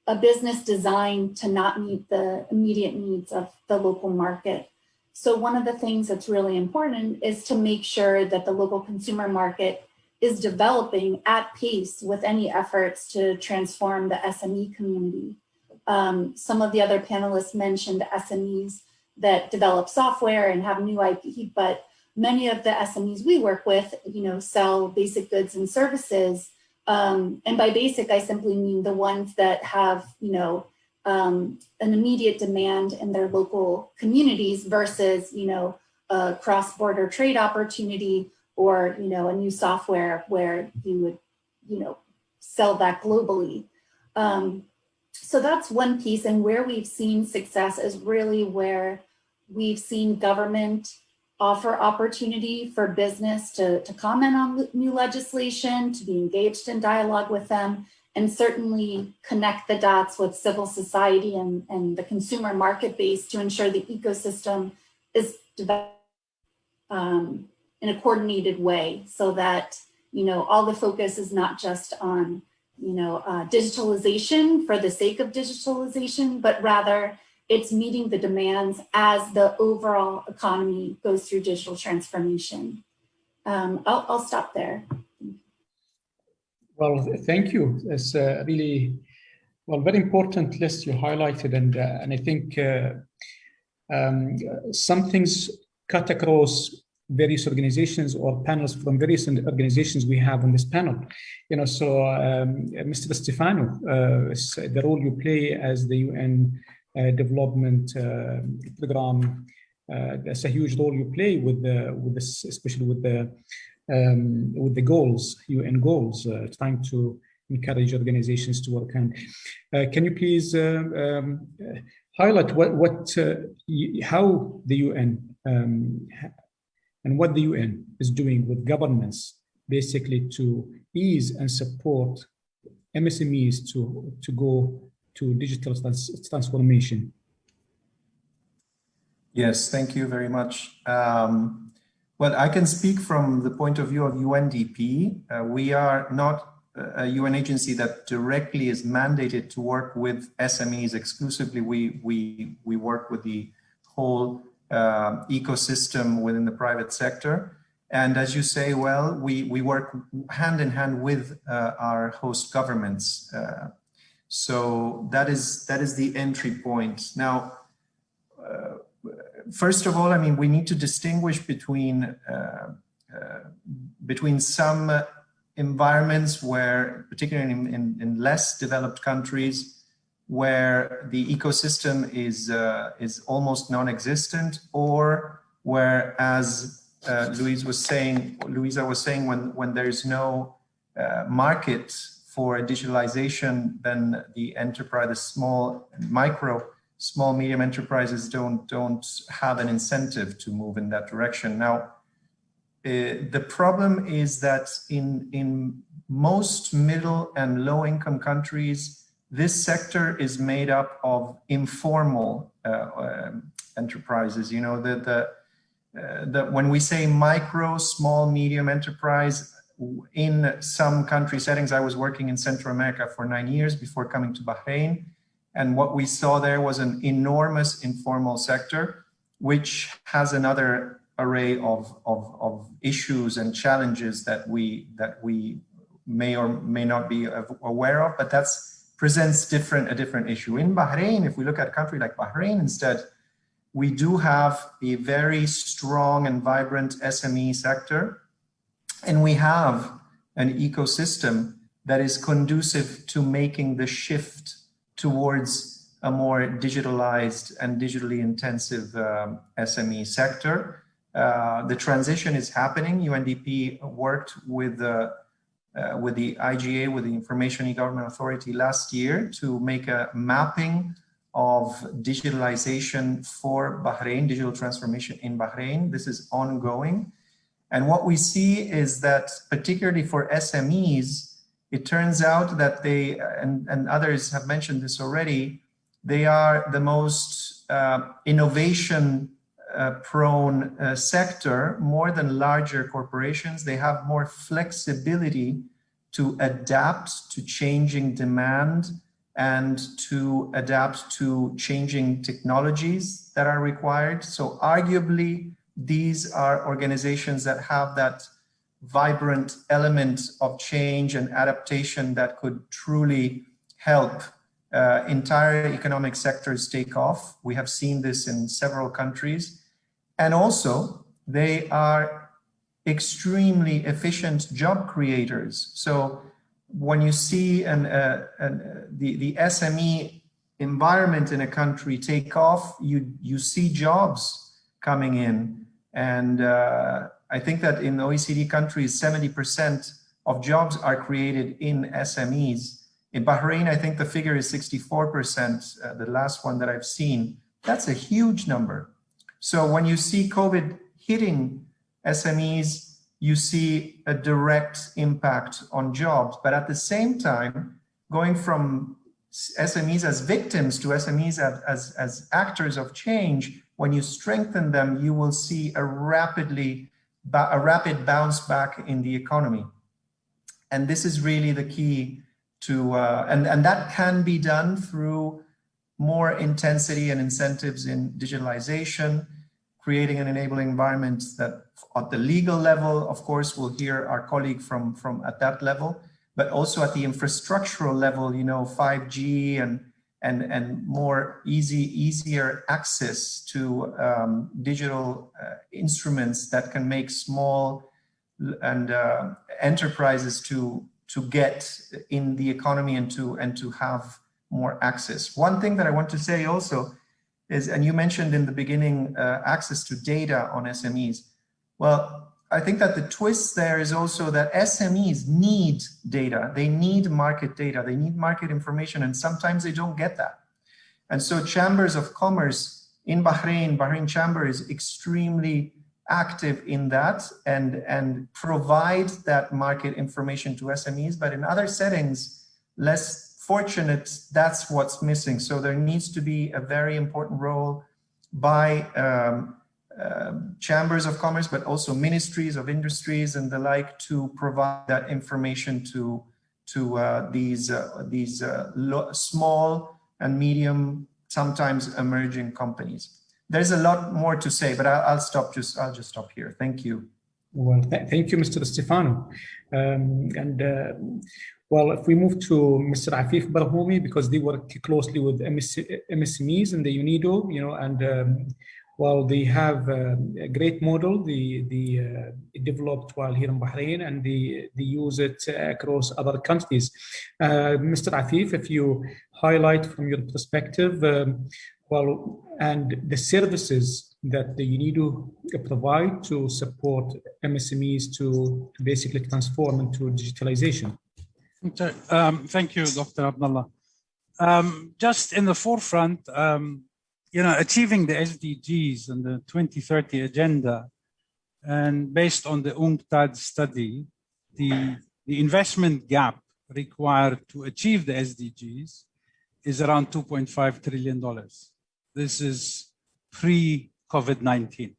a business designed to not meet the immediate needs of the local market. So one of the things that's really important is to make sure that the local consumer market is developing at pace with any efforts to transform the SME community. Some of the other panelists mentioned SMEs that develop software and have new IP, but many of the SMEs we work with, sell basic goods and services. And by basic, I simply mean the ones that have, an immediate demand in their local communities versus, a cross-border trade opportunity or, a new software where you would, sell that globally. So that's one piece, and where we've seen success is really where we've seen government offer opportunity for business to comment on new legislation, to be engaged in dialogue with them, and certainly connect the dots with civil society and the consumer market base to ensure the ecosystem is developed in a coordinated way so that, all the focus is not just on, digitalization for the sake of digitalization, but rather it's meeting the demands as the overall economy goes through digital transformation. I'll stop there. Well, thank you. It's really, very important list you highlighted. And I think some things cut across various organizations or panels from various organizations we have on this panel. So Mr. Stefano, the role you play as the UN development program, that's a huge role you play with this, especially with the goals, UN goals, trying to encourage organizations to work on. Can you please highlight how the UN and what the UN is doing with governments, basically to ease and support MSMEs to go to digital transformation? Yes, thank you very much. Well, I can speak from the point of view of UNDP. We are not a UN agency that directly is mandated to work with SMEs exclusively. We work with the whole ecosystem within the private sector. And as you say, well, we work hand in hand with our host governments. So that is the entry point. Now, first of all, I mean, we need to distinguish between some environments where, particularly in less developed countries, where the ecosystem is almost non-existent, or where, as Louisa was saying, when there's no market for digitalization, then the enterprise, the small medium enterprises don't have an incentive to move in that direction. Now, the problem is that in most middle and low income countries, this sector is made up of informal enterprises. You know, when we say micro, small, medium enterprise, in some country settings, I was working in Central America for 9 years before coming to Bahrain. And what we saw there was an enormous informal sector, which has another array of issues and challenges that we may or may not be aware of, but that's presents a different issue. In Bahrain, if we look at a country like Bahrain instead, we do have a very strong and vibrant SME sector, and we have an ecosystem that is conducive to making the shift towards a more digitalized and digitally intensive SME sector. The transition is happening. UNDP worked with the IGA, with the Information E-Government Authority last year to make a mapping of digitalization for Bahrain, digital transformation in Bahrain. This is ongoing. And what we see is that particularly for SMEs, it turns out that they, and others have mentioned this already, they are the most innovation prone sector, more than larger corporations. They have more flexibility to adapt to changing demand and to adapt to changing technologies that are required. So arguably, these are organizations that have that vibrant element of change and adaptation that could truly help entire economic sectors take off. We have seen this in several countries. And also, they are extremely efficient job creators. So when you see the SME environment in a country take off, you see jobs coming in. And I think that in OECD countries, 70% of jobs are created in SMEs. In Bahrain, I think the figure is 64%, the last one that I've seen. That's a huge number. So when you see COVID hitting SMEs, you see a direct impact on jobs. But at the same time, going from SMEs as victims to SMEs as actors of change, when you strengthen them, you will see a rapid bounce back in the economy. And this is really the key to, and that can be done through more intensity and incentives in digitalization, creating an enabling environment that at the legal level, of course, we'll hear our colleague from at that level, but also at the infrastructural level, you know, 5G and more easier access to digital instruments that can make small and enterprises to get in the economy and to have more access. One thing that I want to say also is, and you mentioned in the beginning, access to data on SMEs. Well, I think that the twist there is also that SMEs need data. They need market data. They need market information, and sometimes they don't get that. And so chambers of commerce in Bahrain, Bahrain Chamber is extremely active in that and provide that market information to SMEs. But in other settings, less fortunate, that's what's missing. So there needs to be a very important role by chambers of commerce, but also ministries of industries and the like to provide that information to these small and medium, sometimes emerging companies. There's a lot more to say, but I'll just stop here. Thank you. Well, thank you, Mr. Stefano. Well, if we move to Mr. Afif Barhoumi, because they work closely with MSMEs and the UNIDO, you know, and well, they have a great model they developed while here in Bahrain, and they use it across other countries. Mr. Afif, if you highlight from your perspective, well, and the services that the UNIDO provide to support MSMEs to basically transform into digitalization. Thank you, Dr. Abdullah. Just in the forefront, you know, achieving the SDGs and the 2030 agenda, and based on the UNCTAD study, the investment gap required to achieve the SDGs is around $2.5 trillion. This is pre-COVID-19.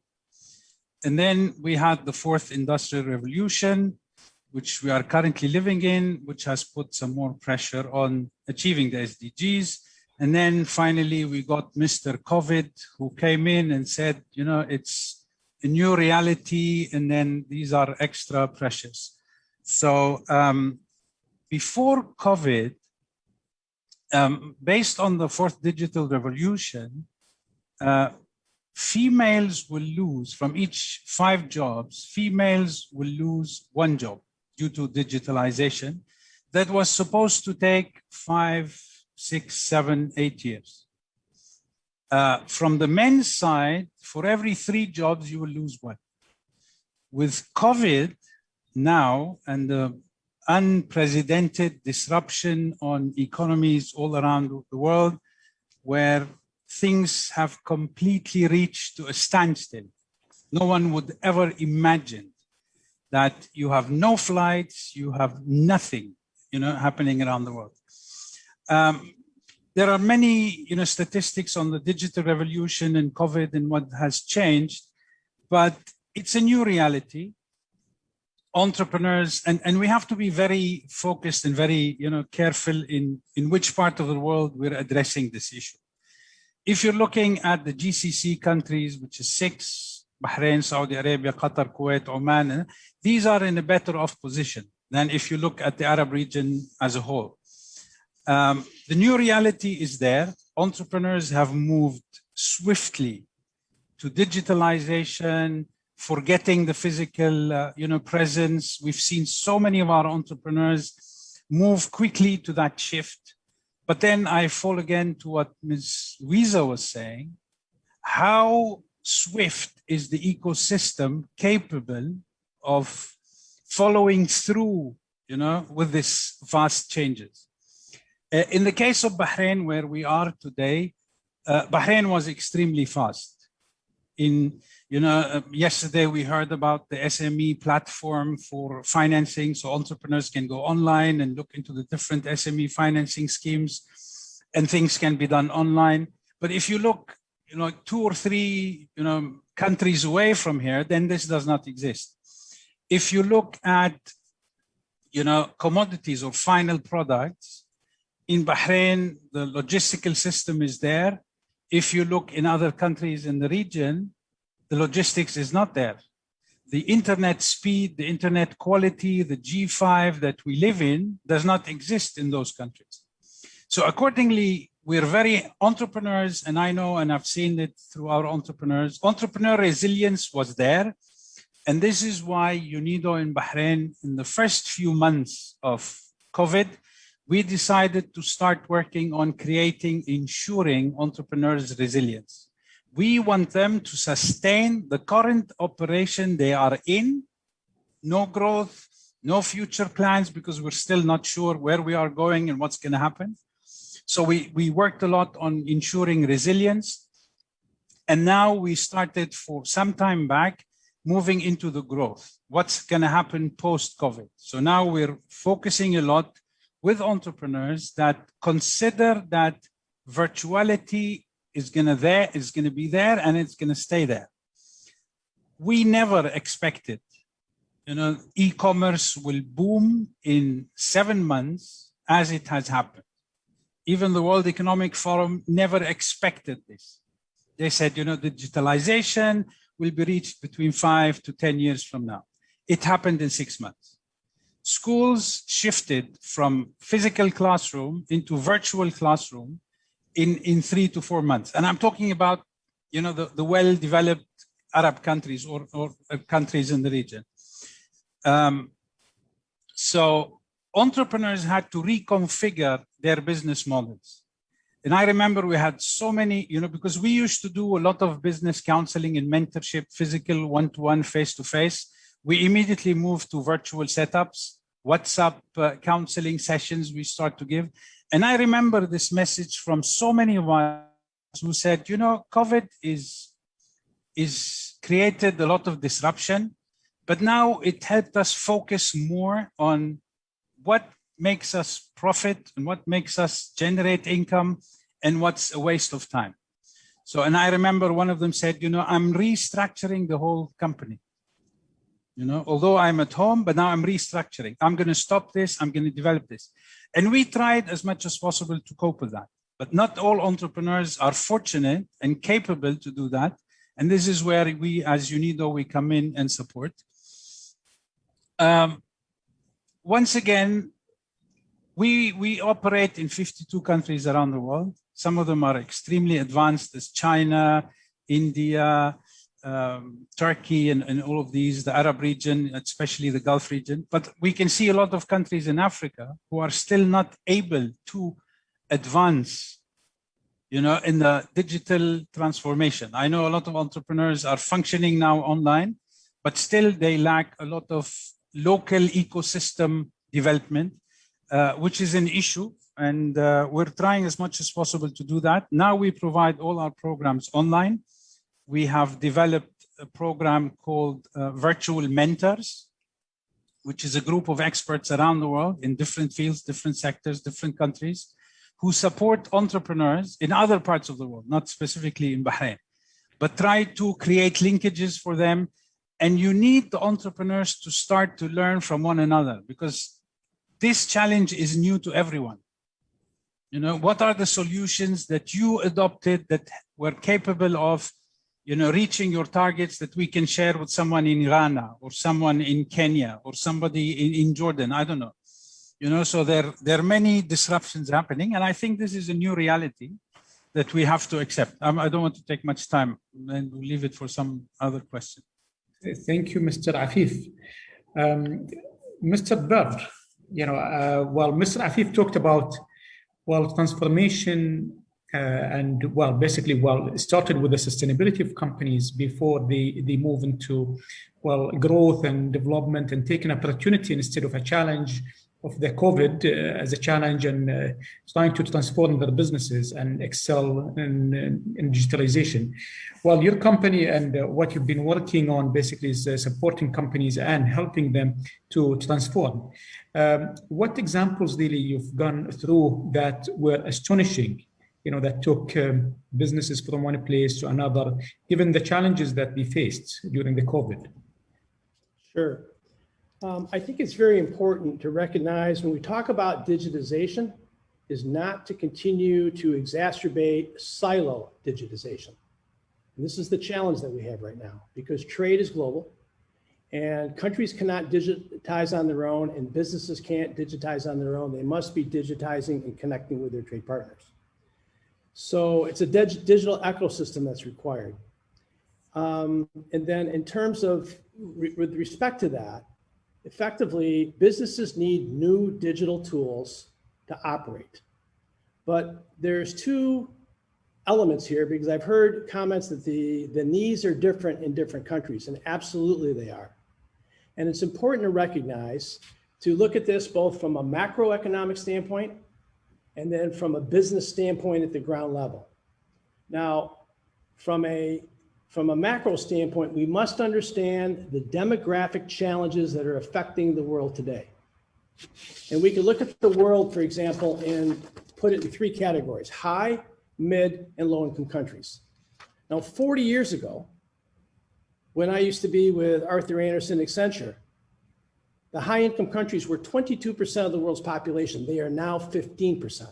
And then we had the fourth industrial revolution, which we are currently living in, which has put some more pressure on achieving the SDGs. And then finally, we got Mr. COVID, who came in and said, you know, it's a new reality, and then these are extra pressures. So before COVID, based on the fourth digital revolution, females will lose from each 5 jobs, females will lose 1 job due to digitalization that was supposed to take 5, 6, 7, 8 years. From the men's side, for every 3 jobs, you will lose 1. With COVID now and the unprecedented disruption on economies all around the world, where things have completely reached to a standstill. No one would ever imagine that you have no flights, you have nothing, you know, happening around the world. There are many, you know, statistics on the digital revolution and COVID and what has changed, but it's a new reality. Entrepreneurs, and we have to be very focused and very, you know, careful in which part of the world we're addressing this issue. If you're looking at the GCC countries, which is 6, Bahrain, Saudi Arabia, Qatar, Kuwait, Oman, these are in a better off position than if you look at the Arab region as a whole. The new reality is there. Entrepreneurs have moved swiftly to digitalization, forgetting the physical you know, presence. We've seen so many of our entrepreneurs move quickly to that shift. But then I fall again to what Ms. Louisa was saying. How swift is the ecosystem capable of following through, you know, with this vast changes? In the case of Bahrain, where we are today, Bahrain was extremely fast. Yesterday we heard about the SME platform for financing, so entrepreneurs can go online and look into the different SME financing schemes, and things can be done online. But if you look, you know, 2 or 3, you know, countries away from here, then this does not exist. If you look at, you know, commodities or final products, in Bahrain, the logistical system is there. If you look in other countries in the region, the logistics is not there. The internet speed, the internet quality, the G5 that we live in does not exist in those countries. So accordingly, we're very entrepreneurs, and I know, and I've seen it through our entrepreneurs, entrepreneur resilience was there. And this is why UNIDO in Bahrain, in the first few months of COVID, we decided to start working on ensuring entrepreneurs' resilience. We want them to sustain the current operation they are in, no growth, no future plans, because we're still not sure where we are going and what's going to happen. So we worked a lot on ensuring resilience. And now we started for some time back moving into the growth. What's going to happen post-COVID? So now we're focusing a lot with entrepreneurs that consider that virtuality is going to be there and it's going to stay there. We never expected, you know, e-commerce will boom in 7 months as it has happened. Even the World Economic Forum never expected this. They said, you know, digitalization will be reached between 5 to 10 years from now. It happened in 6 months. Schools shifted from physical classroom into virtual classroom in 3 to 4 months. And I'm talking about, you know, the well-developed Arab countries or countries in the region. So entrepreneurs had to reconfigure their business models. And I remember we had so many, you know, because we used to do a lot of business counseling and mentorship, physical, one-to-one, face-to-face. We immediately moved to virtual setups, WhatsApp counseling sessions we start to give. And I remember this message from so many of us who said, you know, COVID is created a lot of disruption, but now it helped us focus more on what makes us profit and what makes us generate income and what's a waste of time. So, and I remember one of them said, you know, I'm restructuring the whole company. You know, although I'm at home, but now I'm restructuring. I'm going to stop this. I'm going to develop this. And we tried as much as possible to cope with that. But not all entrepreneurs are fortunate and capable to do that. And this is where we, as UNIDO, we come in and support. Once again, we operate in 52 countries around the world. Some of them are extremely advanced, as China, India, Turkey, and all of these, the Arab region, especially the Gulf region. But we can see a lot of countries in Africa who are still not able to advance, you know, in the digital transformation. I know a lot of entrepreneurs are functioning now online, but still they lack a lot of local ecosystem development, which is an issue. And we're trying as much as possible to do that. Now we provide all our programs online. We have developed a program called Virtual Mentors, which is a group of experts around the world in different fields, different sectors, different countries, who support entrepreneurs in other parts of the world, not specifically in Bahrain, but try to create linkages for them. And you need the entrepreneurs to start to learn from one another, because this challenge is new to everyone. You know, what are the solutions that you adopted that were capable of, you know, reaching your targets that we can share with someone in Ghana or someone in Kenya or somebody in Jordan? I don't know. You know, so there are many disruptions happening. And I think this is a new reality that we have to accept. I don't want to take much time, and we'll leave it for some other question. Thank you, Mr. Afif. Mr. Bird, you know, well, Mr. Afif talked about, well, transformation and, well, basically, well, it started with the sustainability of companies before they move into, well, growth and development and take an opportunity instead of a challenge of the COVID as a challenge, and trying to transform their businesses and excel in digitalization. Well, your company and what you've been working on basically is supporting companies and helping them to transform. What examples really you've gone through that were astonishing, you know, that took businesses from one place to another, given the challenges that they faced during the COVID? Sure. I think it's very important to recognize when we talk about digitization is not to continue to exacerbate silo digitization. And this is the challenge that we have right now, because trade is global and countries cannot digitize on their own and businesses can't digitize on their own. They must be digitizing and connecting with their trade partners. So it's a digital ecosystem that's required. And then in terms of, with respect to that, effectively, businesses need new digital tools to operate. But there's two elements here, because I've heard comments that the needs are different in different countries, and absolutely they are. And it's important to recognize, to look at this both from a macroeconomic standpoint and then from a business standpoint at the ground level. Now, from a macro standpoint, we must understand the demographic challenges that are affecting the world today. And we can look at the world, for example, and put it in three categories: high, mid, and low-income countries. Now, 40 years ago, when I used to be with Arthur Andersen Accenture, the high-income countries were 22% of the world's population. They are now 15%.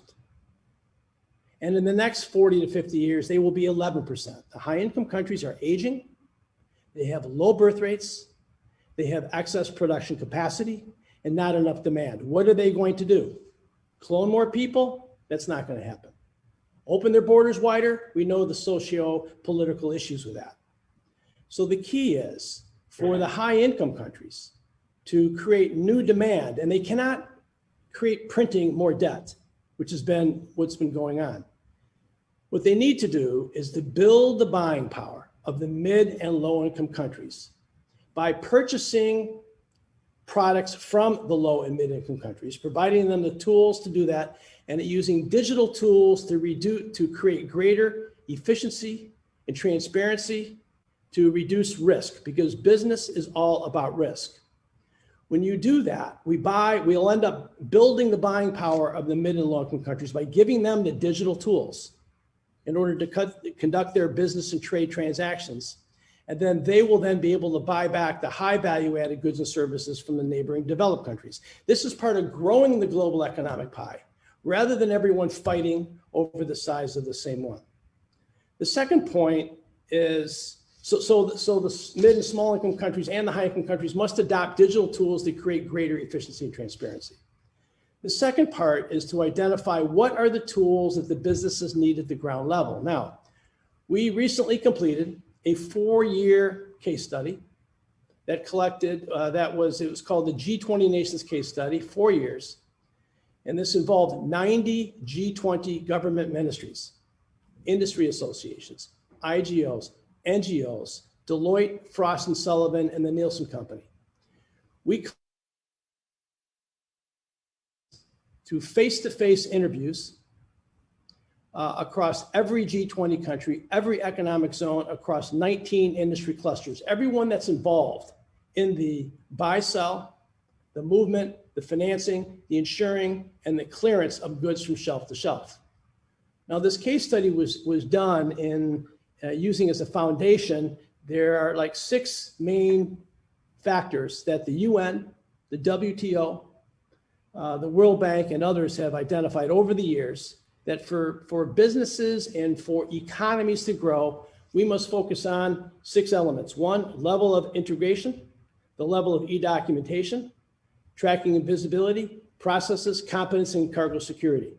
And in the next 40 to 50 years, they will be 11%. The high-income countries are aging. They have low birth rates. They have excess production capacity and not enough demand. What are they going to do? Clone more people? That's not going to happen. Open their borders wider? We know the socio-political issues with that. So the key is for the high-income countries to create new demand, and they cannot create printing more debt, which has been what's been going on. What they need to do is to build the buying power of the mid and low income countries by purchasing products from the low and mid income countries, providing them the tools to do that, and using digital tools to create greater efficiency and transparency to reduce risk, because business is all about risk. When you do that, we'll end up building the buying power of the mid and low income countries by giving them the digital tools in order to conduct their business and trade transactions. And then they will then be able to buy back the high value added goods and services from the neighboring developed countries. This is part of growing the global economic pie, rather than everyone fighting over the size of the same one. The second point is, so the mid and small income countries and the high income countries must adopt digital tools to create greater efficiency and transparency. The second part is to identify what are the tools that the businesses need at the ground level. Now, we recently completed a 4-year case study that collected, it was called the G20 Nations Case Study, 4 years. And this involved 90 G20 government ministries, industry associations, IGOs, NGOs, Deloitte, Frost & Sullivan, and the Nielsen Company. We through face-to-face interviews across every G20 country, every economic zone, across 19 industry clusters, everyone that's involved in the buy-sell, the movement, the financing, the insuring, and the clearance of goods from shelf to shelf. Now, this case study was done in using as a foundation. There are like 6 main factors that the UN, the WTO, the World Bank, and others have identified over the years that for businesses and for economies to grow, we must focus on 6 elements. 1, level of integration, the level of e-documentation, tracking and visibility, processes, competence, and cargo security.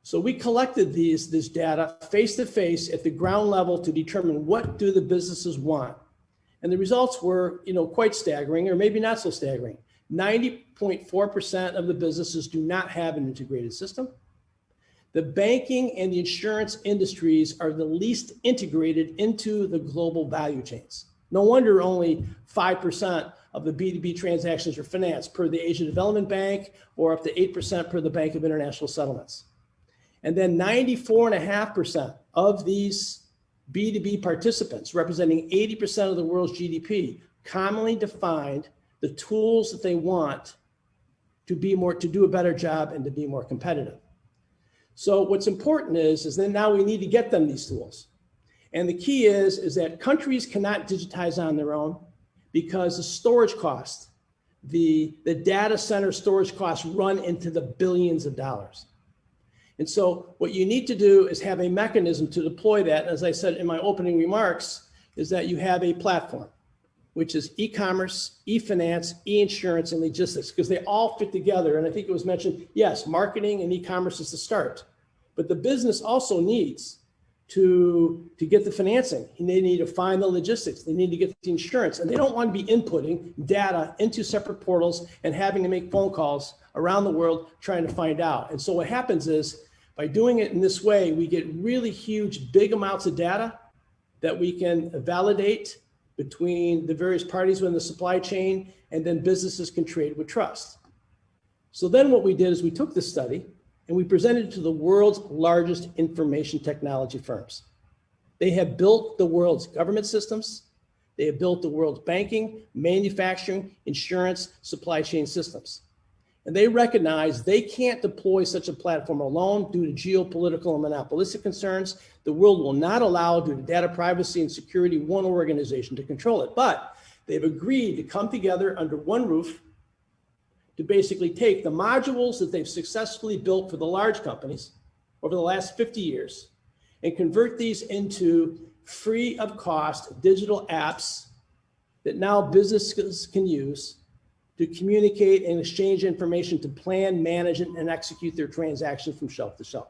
So we collected this data face-to-face at the ground level to determine what do the businesses want. And the results were, quite staggering, or maybe not so staggering. 90.4% of the businesses do not have an integrated system. The banking and the insurance industries are the least integrated into the global value chains. No wonder only 5% of the B2B transactions are financed per the Asia Development Bank, or up to 8% per the Bank of International Settlements. And then 94.5% of these B2B participants, representing 80% of the world's GDP, commonly defined the tools that they want to do a better job and to be more competitive. So what's important is then now we need to get them these tools. And the key is that countries cannot digitize on their own because the storage cost, the data center storage costs run into the billions of dollars. And so what you need to do is have a mechanism to deploy that. As I said in my opening remarks, is that you have a platform, which is e-commerce, e-finance, e-insurance, and logistics, because they all fit together. And I think it was mentioned, yes, marketing and e-commerce is the start, but the business also needs to get the financing. They need to find the logistics. They need to get the insurance, and they don't want to be inputting data into separate portals and having to make phone calls around the world trying to find out. And so what happens is, by doing it in this way, we get really huge, big amounts of data that we can validate between the various parties within the supply chain, and then businesses can trade with trust. So then what we did is we took this study and we presented it to the world's largest information technology firms. They have built the world's government systems. They have built the world's banking, manufacturing, insurance, supply chain systems. And they recognize they can't deploy such a platform alone due to geopolitical and monopolistic concerns. The world will not allow, due to data privacy and security, one organization to control it. But they've agreed to come together under one roof to basically take the modules that they've successfully built for the large companies over the last 50 years and convert these into free of cost digital apps that now businesses can use to communicate and exchange information to plan, manage, and execute their transactions from shelf to shelf.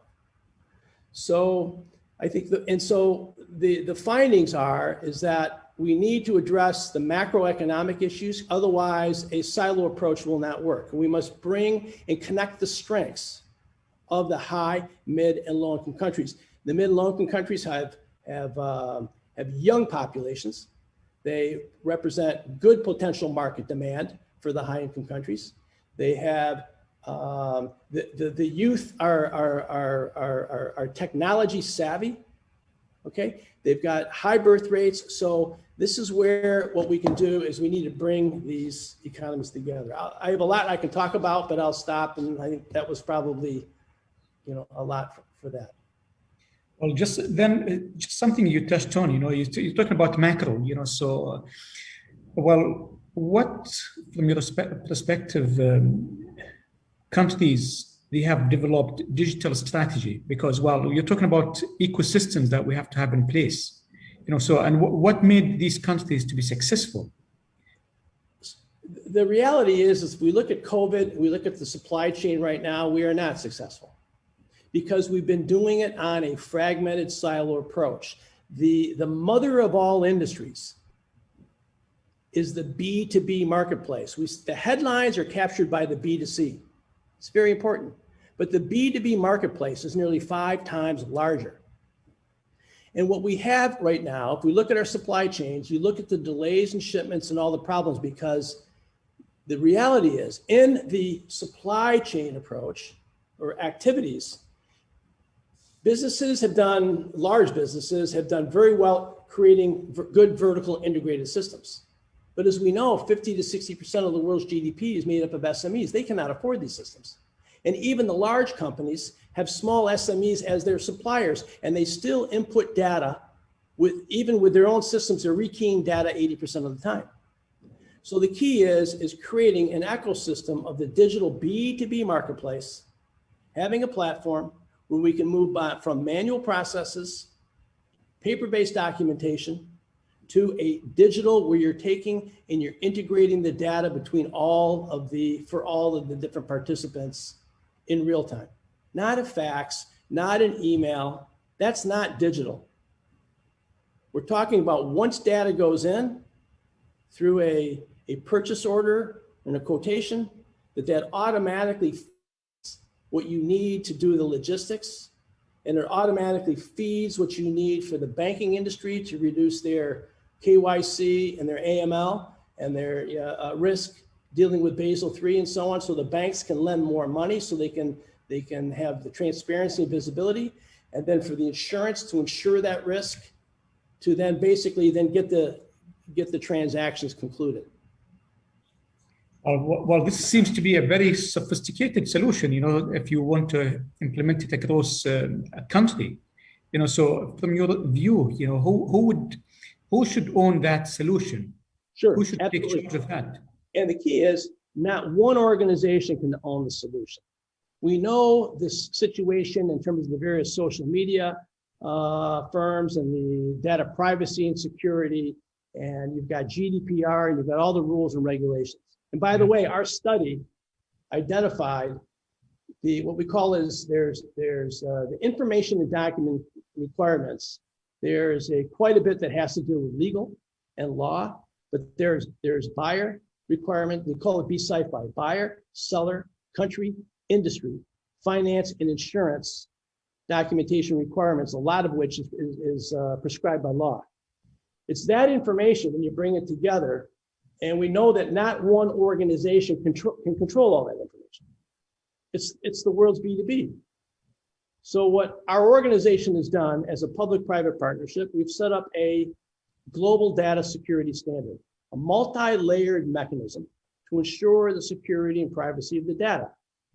So I think, the findings is that we need to address the macroeconomic issues. Otherwise, a silo approach will not work. We must bring and connect the strengths of the high, mid, and low-income countries. The mid and low-income countries have young populations. They represent good potential market demand for the high-income countries. They have the youth are technology savvy. Okay, they've got high birth rates. So this is where what we can do is we need to bring these economies together. I have a lot I can talk about, but I'll stop. And I think that was probably, a lot for that. Well, just something you touched on, you're talking about macro, so, well, what, from your perspective, countries, they have developed digital strategy? Because, well, you're talking about ecosystems that we have to have in place, so, and what made these countries to be successful? The reality is if we look at COVID, we look at the supply chain right now, we are not successful because we've been doing it on a fragmented silo approach. The mother of all industries is the B2B marketplace. The headlines are captured by the B2C. It's very important. But the B2B marketplace is nearly 5 times larger. And what we have right now, if we look at our supply chains, you look at the delays in shipments and all the problems, because the reality is in the supply chain approach or activities, large businesses have done very well creating good vertical integrated systems. But as we know, 50 to 60% of the world's GDP is made up of SMEs. They cannot afford these systems. And even the large companies have small SMEs as their suppliers, and they still input data even with their own systems, they're rekeying data 80% of the time. So the key is creating an ecosystem of the digital B2B marketplace, having a platform where we can move from manual processes, paper-based documentation, to a digital where you're taking and you're integrating the data between all of the different participants in real time. Not a fax, not an email. That's not digital. We're talking about once data goes in through a purchase order and a quotation, that automatically feeds what you need to do the logistics, and it automatically feeds what you need for the banking industry to reduce their KYC and their AML and their risk dealing with Basel III and so on, so the banks can lend more money so they can have the transparency and visibility, and then for the insurance to insure that risk, to then basically get the transactions concluded. Well, this seems to be a very sophisticated solution, if you want to implement it across a country, so from your view, who should own that solution? Sure. Who should Absolutely. take charge of that? And the key is not one organization can own the solution. We know this situation in terms of the various social media firms and the data privacy and security, and you've got GDPR, and you've got all the rules and regulations. And by the way, our study identified what we call is there's the information and document requirements. There's quite a bit that has to do with legal and law, but there's buyer requirement. We call it BSci-Fi: buyer, seller, country, industry, finance, and insurance documentation requirements, a lot of which is prescribed by law. It's that information when you bring it together, and we know that not one organization can control all that information. It's the world's B2B. So what our organization has done as a public-private partnership, we've set up a global data security standard, a multi-layered mechanism to ensure the security and privacy of the data.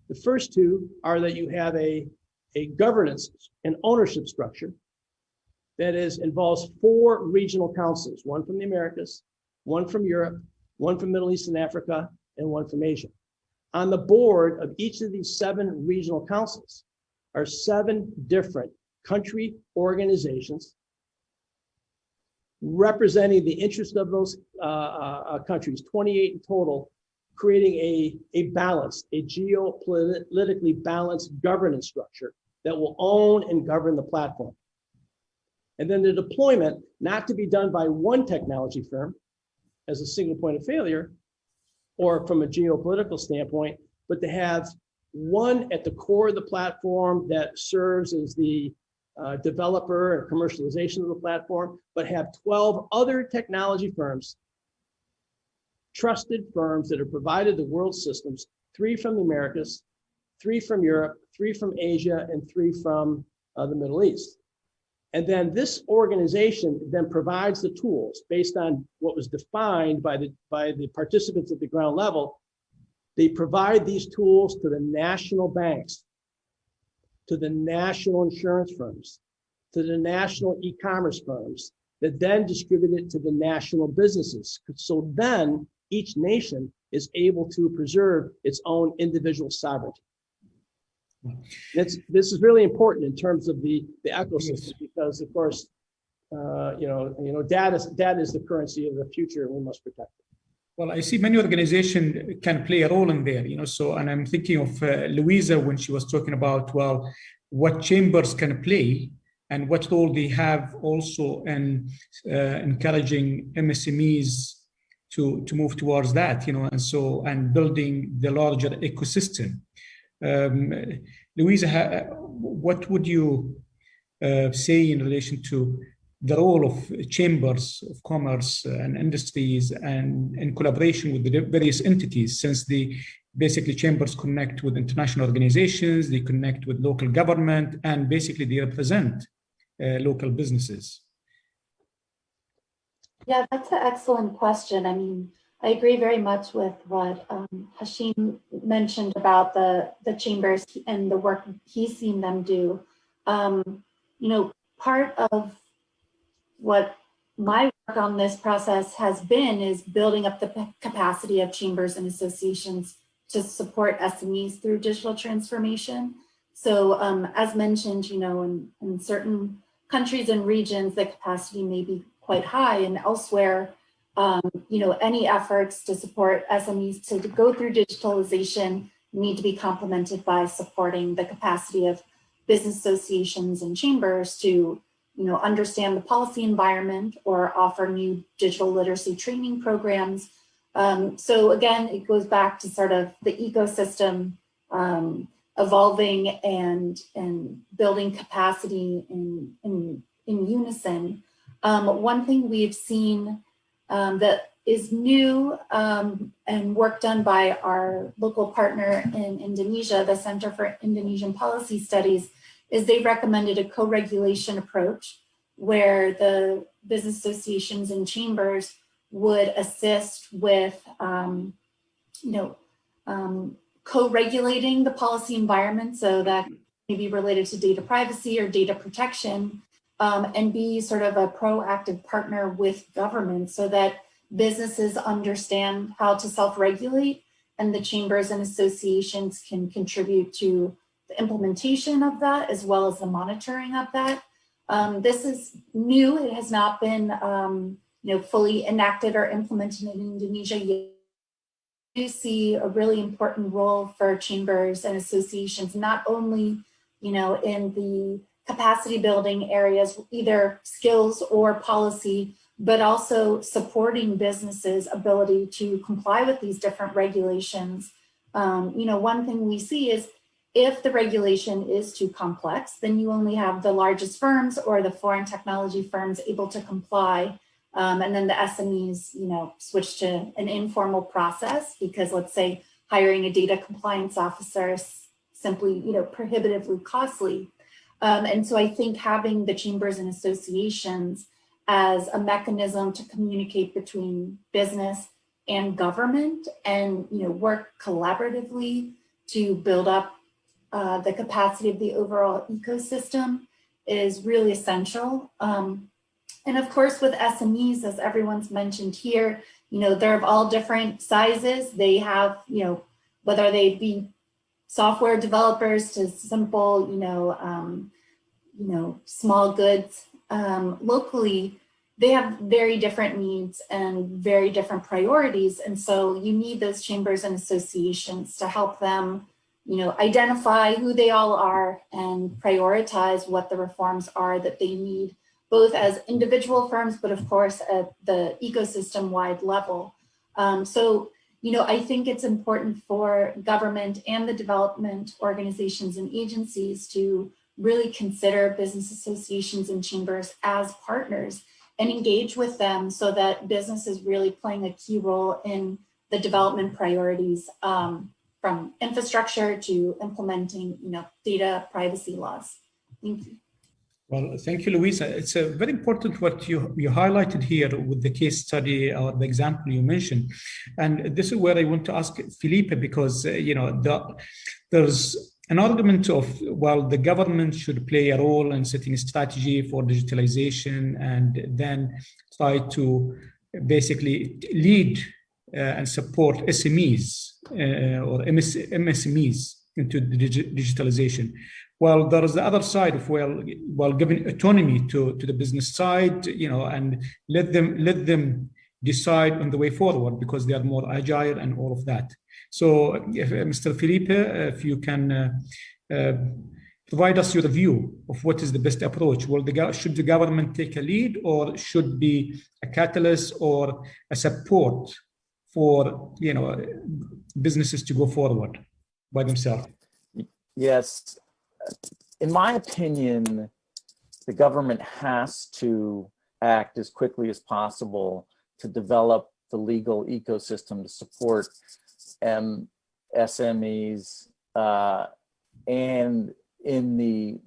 The first two are that you have a governance and ownership structure that involves 4 regional councils, one from the Americas, one from Europe, one from Middle East and Africa, and one from Asia. On the board of each of these 7 regional councils are 7 different country organizations representing the interest of those countries, 28 in total, creating a balanced, a geopolitically balanced governance structure that will own and govern the platform. And then the deployment, not to be done by one technology firm as a single point of failure, or from a geopolitical standpoint, but to have one at the core of the platform that serves as the developer and commercialization of the platform, but have 12 other technology firms, trusted firms that have provided the world systems, 3 from the Americas, 3 from Europe, 3 from Asia, and 3 from the Middle East. And then this organization then provides the tools based on what was defined by the participants at the ground level. They provide these tools to the national banks, to the national insurance firms, to the national e-commerce firms that then distribute it to the national businesses. So then each nation is able to preserve its own individual sovereignty. This is really important in terms of the ecosystem, because of course, data is the currency of the future, and we must protect it. Well, I see many organizations can play a role in there, and I'm thinking of Louisa when she was talking about, well, what chambers can play and what role they have also in encouraging MSMEs to move towards that, and building the larger ecosystem. Louisa, what would you say in relation to the role of chambers of commerce and industries and in collaboration with the various entities, since basically chambers connect with international organizations, they connect with local government, and basically they represent local businesses? Yeah, that's an excellent question. I mean, I agree very much with what Hashim mentioned about the chambers and the work he's seen them do. Part of what my work on this process has been is building up the capacity of chambers and associations to support SMEs through digital transformation. So as mentioned, in certain countries and regions, the capacity may be quite high, and elsewhere, any efforts to support SMEs to go through digitalization need to be complemented by supporting the capacity of business associations and chambers to, understand the policy environment or offer new digital literacy training programs. So again, it goes back to sort of the ecosystem evolving and building capacity in unison. One thing we've seen that is new and work done by our local partner in Indonesia, the Center for Indonesian Policy Studies, is they recommended a co-regulation approach where the business associations and chambers would assist with, co-regulating the policy environment, so that may be related to data privacy or data protection, and be sort of a proactive partner with government so that businesses understand how to self-regulate, and the chambers and associations can contribute to the implementation of that as well as the monitoring of that. This is new. It has not been fully enacted or implemented in Indonesia yet. We do see a really important role for chambers and associations, not only in the capacity building areas, either skills or policy, but also supporting businesses' ability to comply with these different regulations. One thing we see is if the regulation is too complex, then you only have the largest firms or the foreign technology firms able to comply. And then the SMEs, switch to an informal process because, let's say, hiring a data compliance officer is simply, prohibitively costly. And so I think having the chambers and associations as a mechanism to communicate between business and government and, work collaboratively to build up the capacity of the overall ecosystem is really essential. And of course, with SMEs, as everyone's mentioned here, they're of all different sizes. They have, whether they be software developers to simple, small goods locally, they have very different needs and very different priorities. And so you need those chambers and associations to help them, identify who they all are and prioritize what the reforms are that they need, both as individual firms, but of course at the ecosystem-wide level. I think it's important for government and the development organizations and agencies to really consider business associations and chambers as partners and engage with them so that business is really playing a key role in the development priorities, from infrastructure to implementing, data privacy laws. Thank you. Well, thank you, Louisa. It's very important what you highlighted here with the case study or the example you mentioned. And this is where I want to ask Felipe, because there's an argument of, well, the government should play a role in setting a strategy for digitalization and then try to basically lead and support SMEs or MSMEs into the digitalization. Well, there is the other side of, well, giving autonomy to the business side, and let them decide on the way forward because they are more agile and all of that. So, Mr. Felipe, if you can provide us your view of what is the best approach. Should the government take a lead, or should be a catalyst or a support for businesses to go forward by themselves? Yes. In my opinion, the government has to act as quickly as possible to develop the legal ecosystem to support SMEs and in the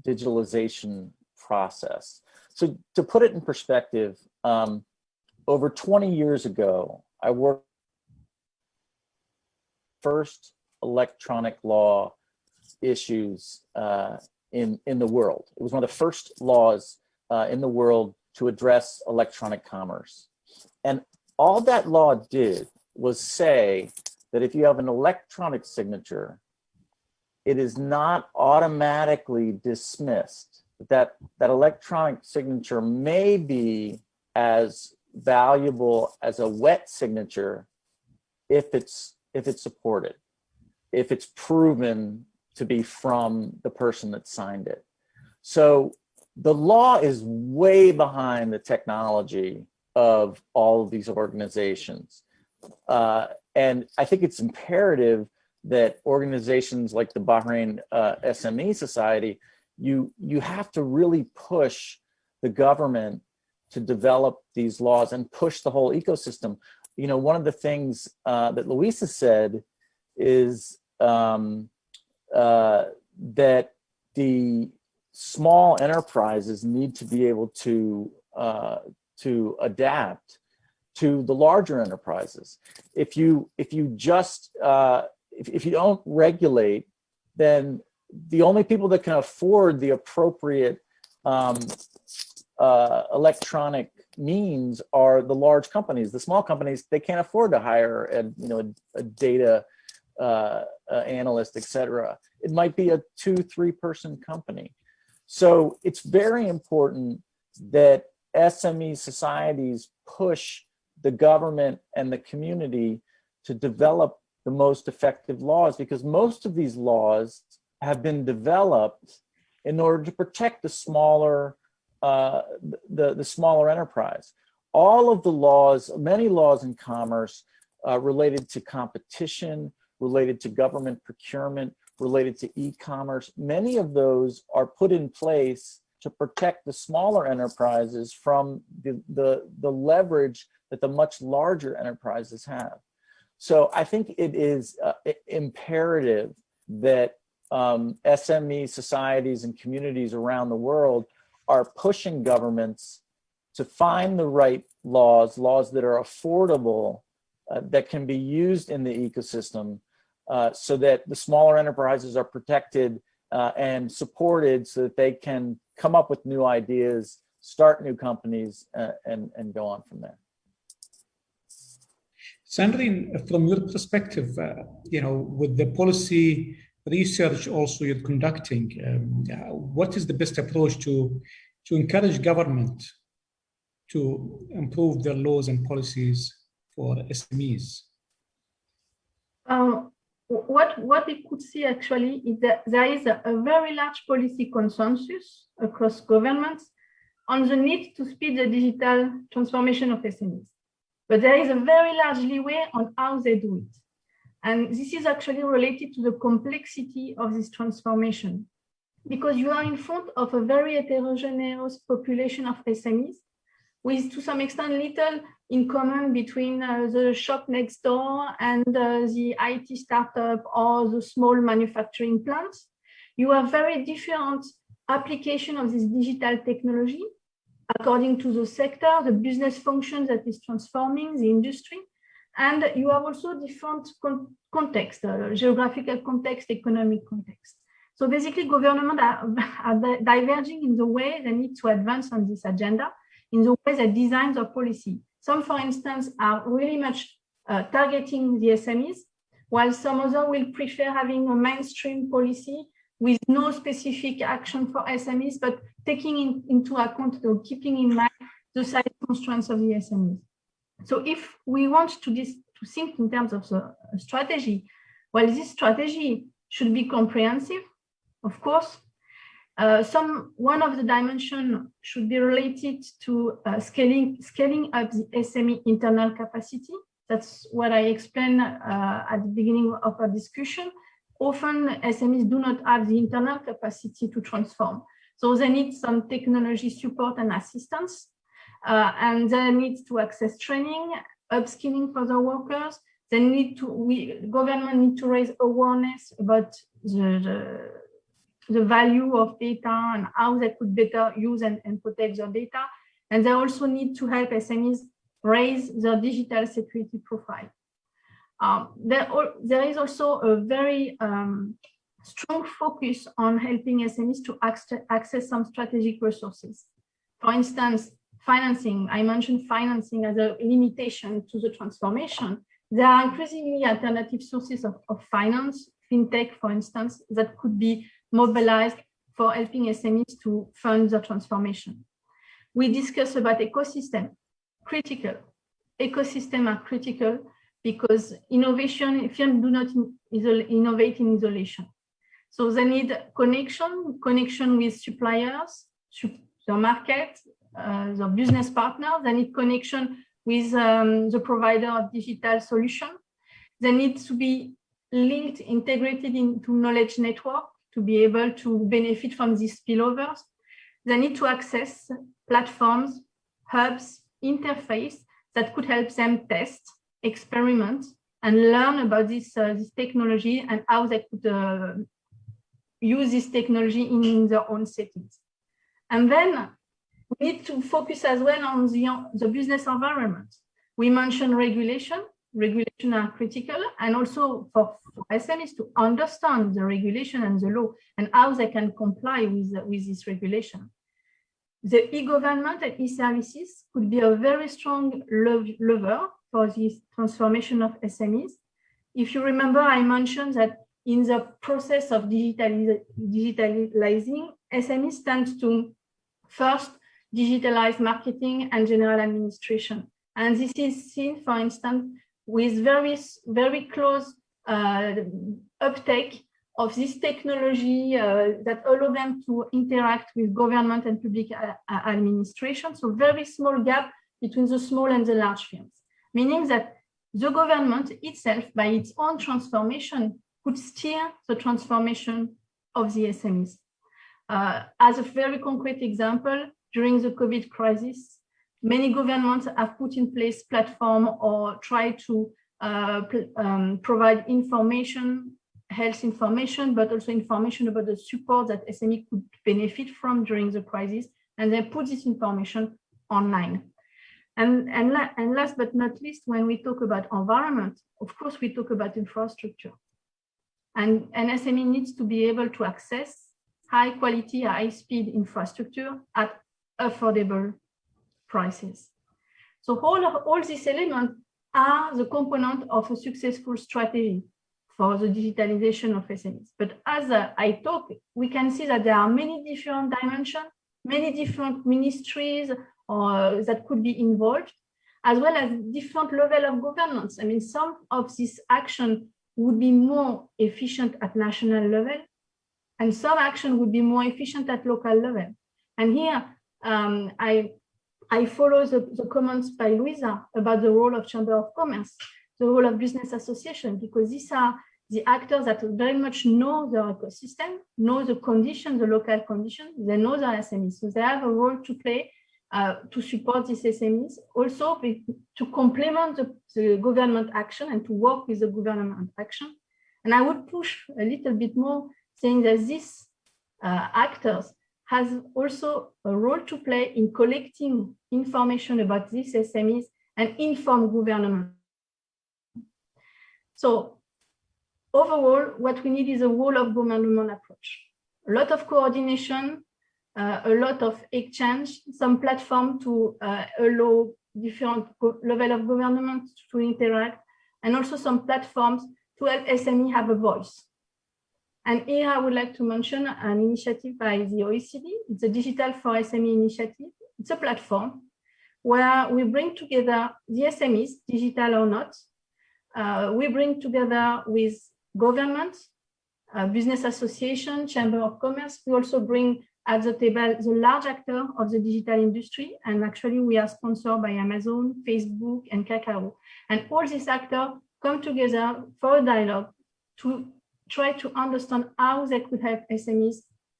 digitalization process. So to put it in perspective, over 20 years ago, I worked first electronic law issues in the world. It was one of the first laws in the world to address electronic commerce. And all that law did was say that if you have an electronic signature, it is not automatically dismissed. That electronic signature may be as valuable as a wet signature if it's supported, if it's proven to be from the person that signed it. So the law is way behind the technology of all of these organizations. And I think it's imperative that organizations like the Bahrain SME Society, you have to really push the government to develop these laws and push the whole ecosystem. One of the things that Louisa said is that the small enterprises need to be able to adapt to the larger enterprises. If you don't regulate, then the only people that can afford the appropriate electronic means are the large companies. The small companies, they can't afford to hire a data analyst, etc. It might be a 2-3 person company. So it's very important that SME societies push the government and the community to develop the most effective laws, because most of these laws have been developed in order to protect the smaller the smaller enterprise. All of the laws, many laws in commerce related to competition, related to government procurement, related to e-commerce, many of those are put in place to protect the smaller enterprises from the leverage that the much larger enterprises have. So I think it is imperative that SME societies and communities around the world are pushing governments to find the right laws that are affordable, that can be used in the ecosystem, so that the smaller enterprises are protected and supported, so that they can come up with new ideas, start new companies, and go on from there. Sandrine, from your perspective, with the policy research also you're conducting, what is the best approach to encourage government to improve their laws and policies for SMEs? What we could see actually is that there is a very large policy consensus across governments on the need to speed the digital transformation of SMEs. But there is a very large leeway on how they do it. And this is actually related to the complexity of this transformation, because you are in front of a very heterogeneous population of SMEs with, to some extent, little in common between the shop next door and the IT startup or the small manufacturing plants. You have very different application of this digital technology according to the sector, the business function that is transforming the industry. And you have also different context, geographical context, economic context. So basically, government are diverging in the way they need to advance on this agenda, in the way they design their policy. Some, for instance, are really much targeting the SMEs, while some other will prefer having a mainstream policy with no specific action for SMEs, but taking into account or keeping in mind the size constraints of the SMEs. So if we want to think in terms of the strategy, well, this strategy should be comprehensive, of course. One of the dimensions should be related to scaling up the SME internal capacity. That's what I explained at the beginning of our discussion. Often SMEs do not have the internal capacity to transform. So they need some technology support and assistance, and they need to access training, upskilling for the workers. They need government need to raise awareness about the value of data and how they could better use and protect their data. And they also need to help SMEs raise their digital security profile. There is also a very strong focus on helping SMEs to access some strategic resources. For instance, financing. I mentioned financing as a limitation to the transformation. There are increasingly alternative sources of finance, fintech, for instance, that could be mobilized for helping SMEs to fund the transformation. We discussed about ecosystem, critical. Ecosystem are critical because innovation, firms do not innovate in isolation. So they need connection with suppliers, the market, the business partners. They need connection with the provider of digital solution. They need to be linked, integrated into knowledge network to be able to benefit from these spillovers. They need to access platforms, hubs, interface that could help them test, experiment, and learn about this technology and how they could use this technology in their own settings. And then we need to focus as well on the business environment. We mentioned regulation. Regulation are critical, and also for SMEs to understand the regulation and the law and how they can comply with this regulation. The e-government and e-services could be a very strong lever for this transformation of SMEs. If you remember, I mentioned that in the process of digitalizing, SMEs tend to first digitalize marketing and general administration. And this is seen, for instance, with very close uptake of this technology that allow them to interact with government and public administration. So very small gap between the small and the large firms, meaning that the government itself, by its own transformation, could steer the transformation of the SMEs. As a very concrete example, during the COVID crisis, many governments have put in place platform or try to provide information, health information, but also information about the support that SME could benefit from during the crisis, and they put this information online. And last but not least, when we talk about environment, of course, we talk about infrastructure. And SME needs to be able to access high quality, high speed infrastructure at affordable prices. So all these elements are the component of a successful strategy for the digitalization of SMEs. But as I talk, we can see that there are many different dimensions, many different ministries that could be involved, as well as different level of governance. I mean, some of this action would be more efficient at national level, and some action would be more efficient at local level. And here, I follow the comments by Louisa about the role of Chamber of Commerce, the role of business association, because these are the actors that very much know their ecosystem, know the conditions, the local conditions, they know their SMEs. So they have a role to play to support these SMEs, also to complement the government action and to work with the government action. And I would push a little bit more, saying that these actors has also a role to play in collecting information about these SMEs and inform government. So overall, what we need is a whole of government approach. A lot of coordination, a lot of exchange, some platform to allow different level of government to interact, and also some platforms to help SME have a voice. And here I would like to mention an initiative by the OECD. It's a Digital for SME initiative. It's a platform where we bring together the SMEs, digital or not. We bring together with government, business association, chamber of commerce. We also bring at the table the large actor of the digital industry. And actually we are sponsored by Amazon, Facebook, and Kakao. And all these actors come together for a dialogue to try to understand how they could help SMEs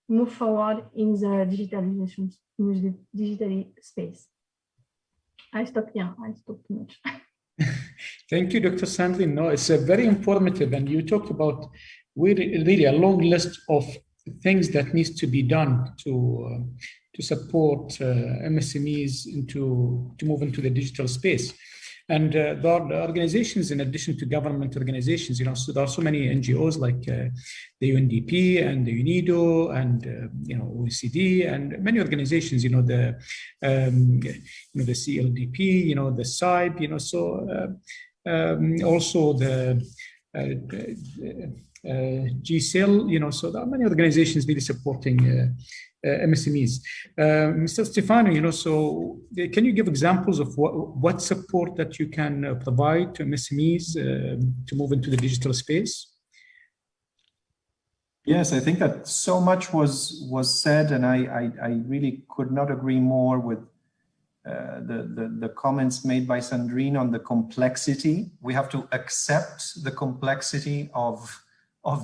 move forward in the digitalization, in the digital space. I stop here, I spoke too much. Thank you, Dr. Sandlin. No, it's very informative, and you talked about really a long list of things that needs to be done to support MSMEs to move into the digital space. And the organizations, in addition to government organizations, so there are so many NGOs like the UNDP and the UNIDO and OECD and many organizations, the CLDP, the SIBE, also the GCL, so there are many organizations really supporting MSMEs. Mr. Stefano, so can you give examples of what support that you can provide to MSMEs to move into the digital space? Yes, I think that so much was said, and I really could not agree more with the comments made by Sandrine on the complexity. We have to accept the complexity of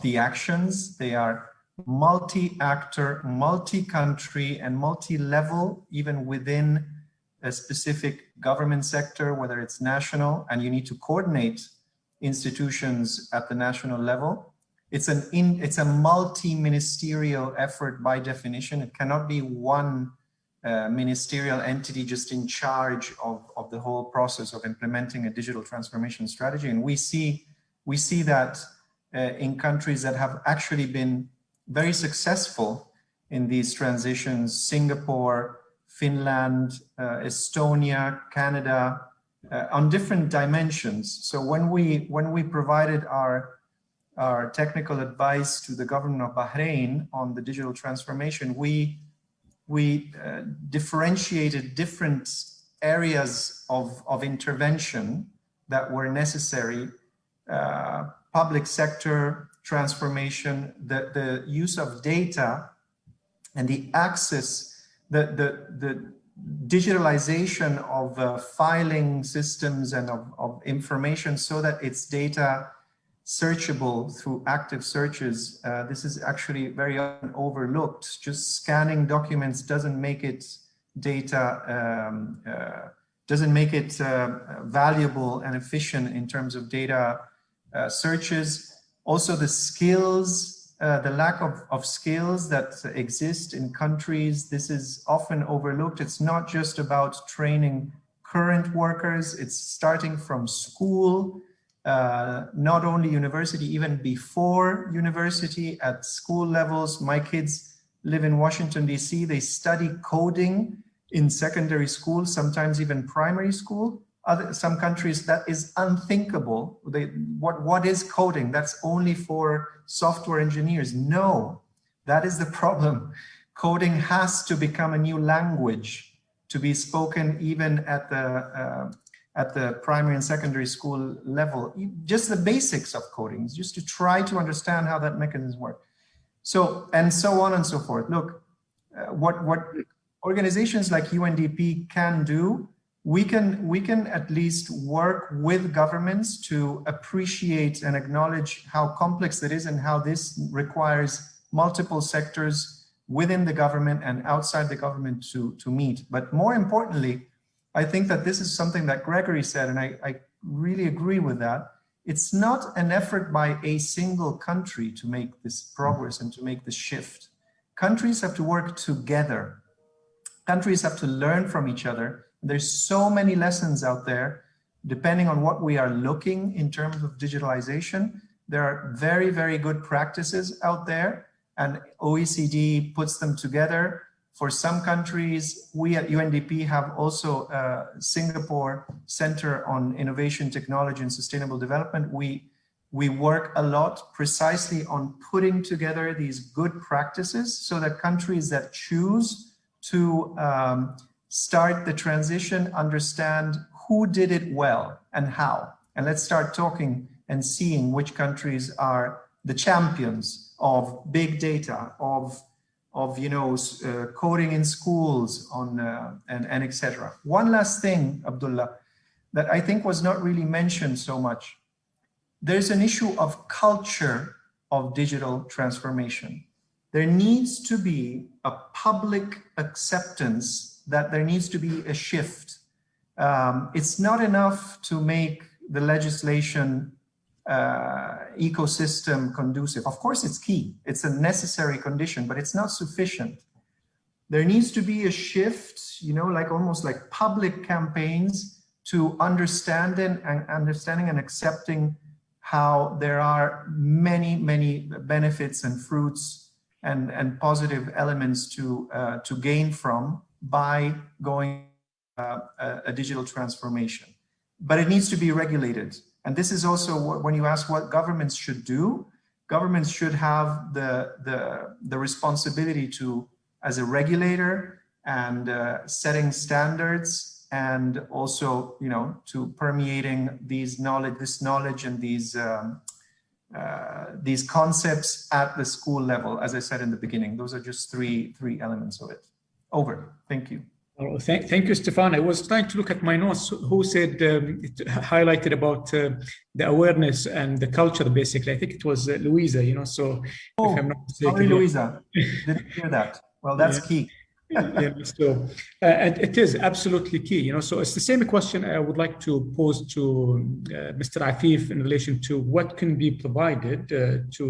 the actions. They are multi-actor, multi-country, and multi-level, even within a specific government sector, whether it's national, and you need to coordinate institutions at the national level. It's a multi-ministerial effort by definition. It cannot be one ministerial entity just in charge of the whole process of implementing a digital transformation strategy. And we see that in countries that have actually been very successful in these transitions: Singapore, Finland, Estonia, Canada, on different dimensions. So when we provided our technical advice to the government of Bahrain on the digital transformation, we differentiated different areas of intervention that were necessary: public sector transformation, the use of data, and the access, the digitalization of filing systems and of information so that it's data searchable through active searches. This is actually very often overlooked. Just scanning documents doesn't make it data, doesn't make it valuable and efficient in terms of data searches. Also the skills, the lack of skills that exist in countries, this is often overlooked. It's not just about training current workers, it's starting from school, not only university, even before university, at school levels. My kids live in Washington, DC. They study coding in secondary school, sometimes even primary school. Some countries that is unthinkable. What is coding? That's only for software engineers. No, that is the problem. Coding has to become a new language to be spoken even at the primary and secondary school level. Just the basics of coding, just to try to understand how that mechanism works. So, and so on and so forth. Look, what organizations like UNDP can do, we can at least work with governments to appreciate and acknowledge how complex it is and how this requires multiple sectors within the government and outside the government to meet. But more importantly, I think that this is something that Gregory said, and I really agree with that. It's not an effort by a single country to make this progress and to make this shift. countries have to work together. Countries have to learn from each other. There's so many lessons out there, depending on what we are looking in terms of digitalization. There are very, very good practices out there, and OECD puts them together. For some countries, we at UNDP have also a Singapore Center on Innovation, Technology and Sustainable Development. We work a lot precisely on putting together these good practices so that countries that choose to start the transition understand who did it well and how. And let's start talking and seeing which countries are the champions of big data, of coding in schools, and etc. One last thing, Abdullah, that I think was not really mentioned so much. There's an issue of culture of digital transformation. There needs to be a public acceptance that there needs to be a shift. It's not enough to make the legislation ecosystem conducive. Of course, it's key. It's a necessary condition, but it's not sufficient. There needs to be a shift, almost like public campaigns to understanding and accepting how there are many, many benefits and fruits and positive elements to gain from by going a digital transformation. But it needs to be regulated. And this is also when you ask what governments should do, governments should have the responsibility to, as a regulator, and setting standards, and also, to permeating this knowledge and these concepts at the school level. As I said in the beginning, those are just three elements of it. Over. Thank you. Oh, thank you, Stefan. I was trying to look at my notes. Who said it highlighted about the awareness and the culture? Basically, I think it was Louisa. So, if I'm not mistaken, sorry, Louisa, didn't hear that. Well, that's key. So it is absolutely key. So it's the same question I would like to pose to Mr. Afif in relation to what can be provided to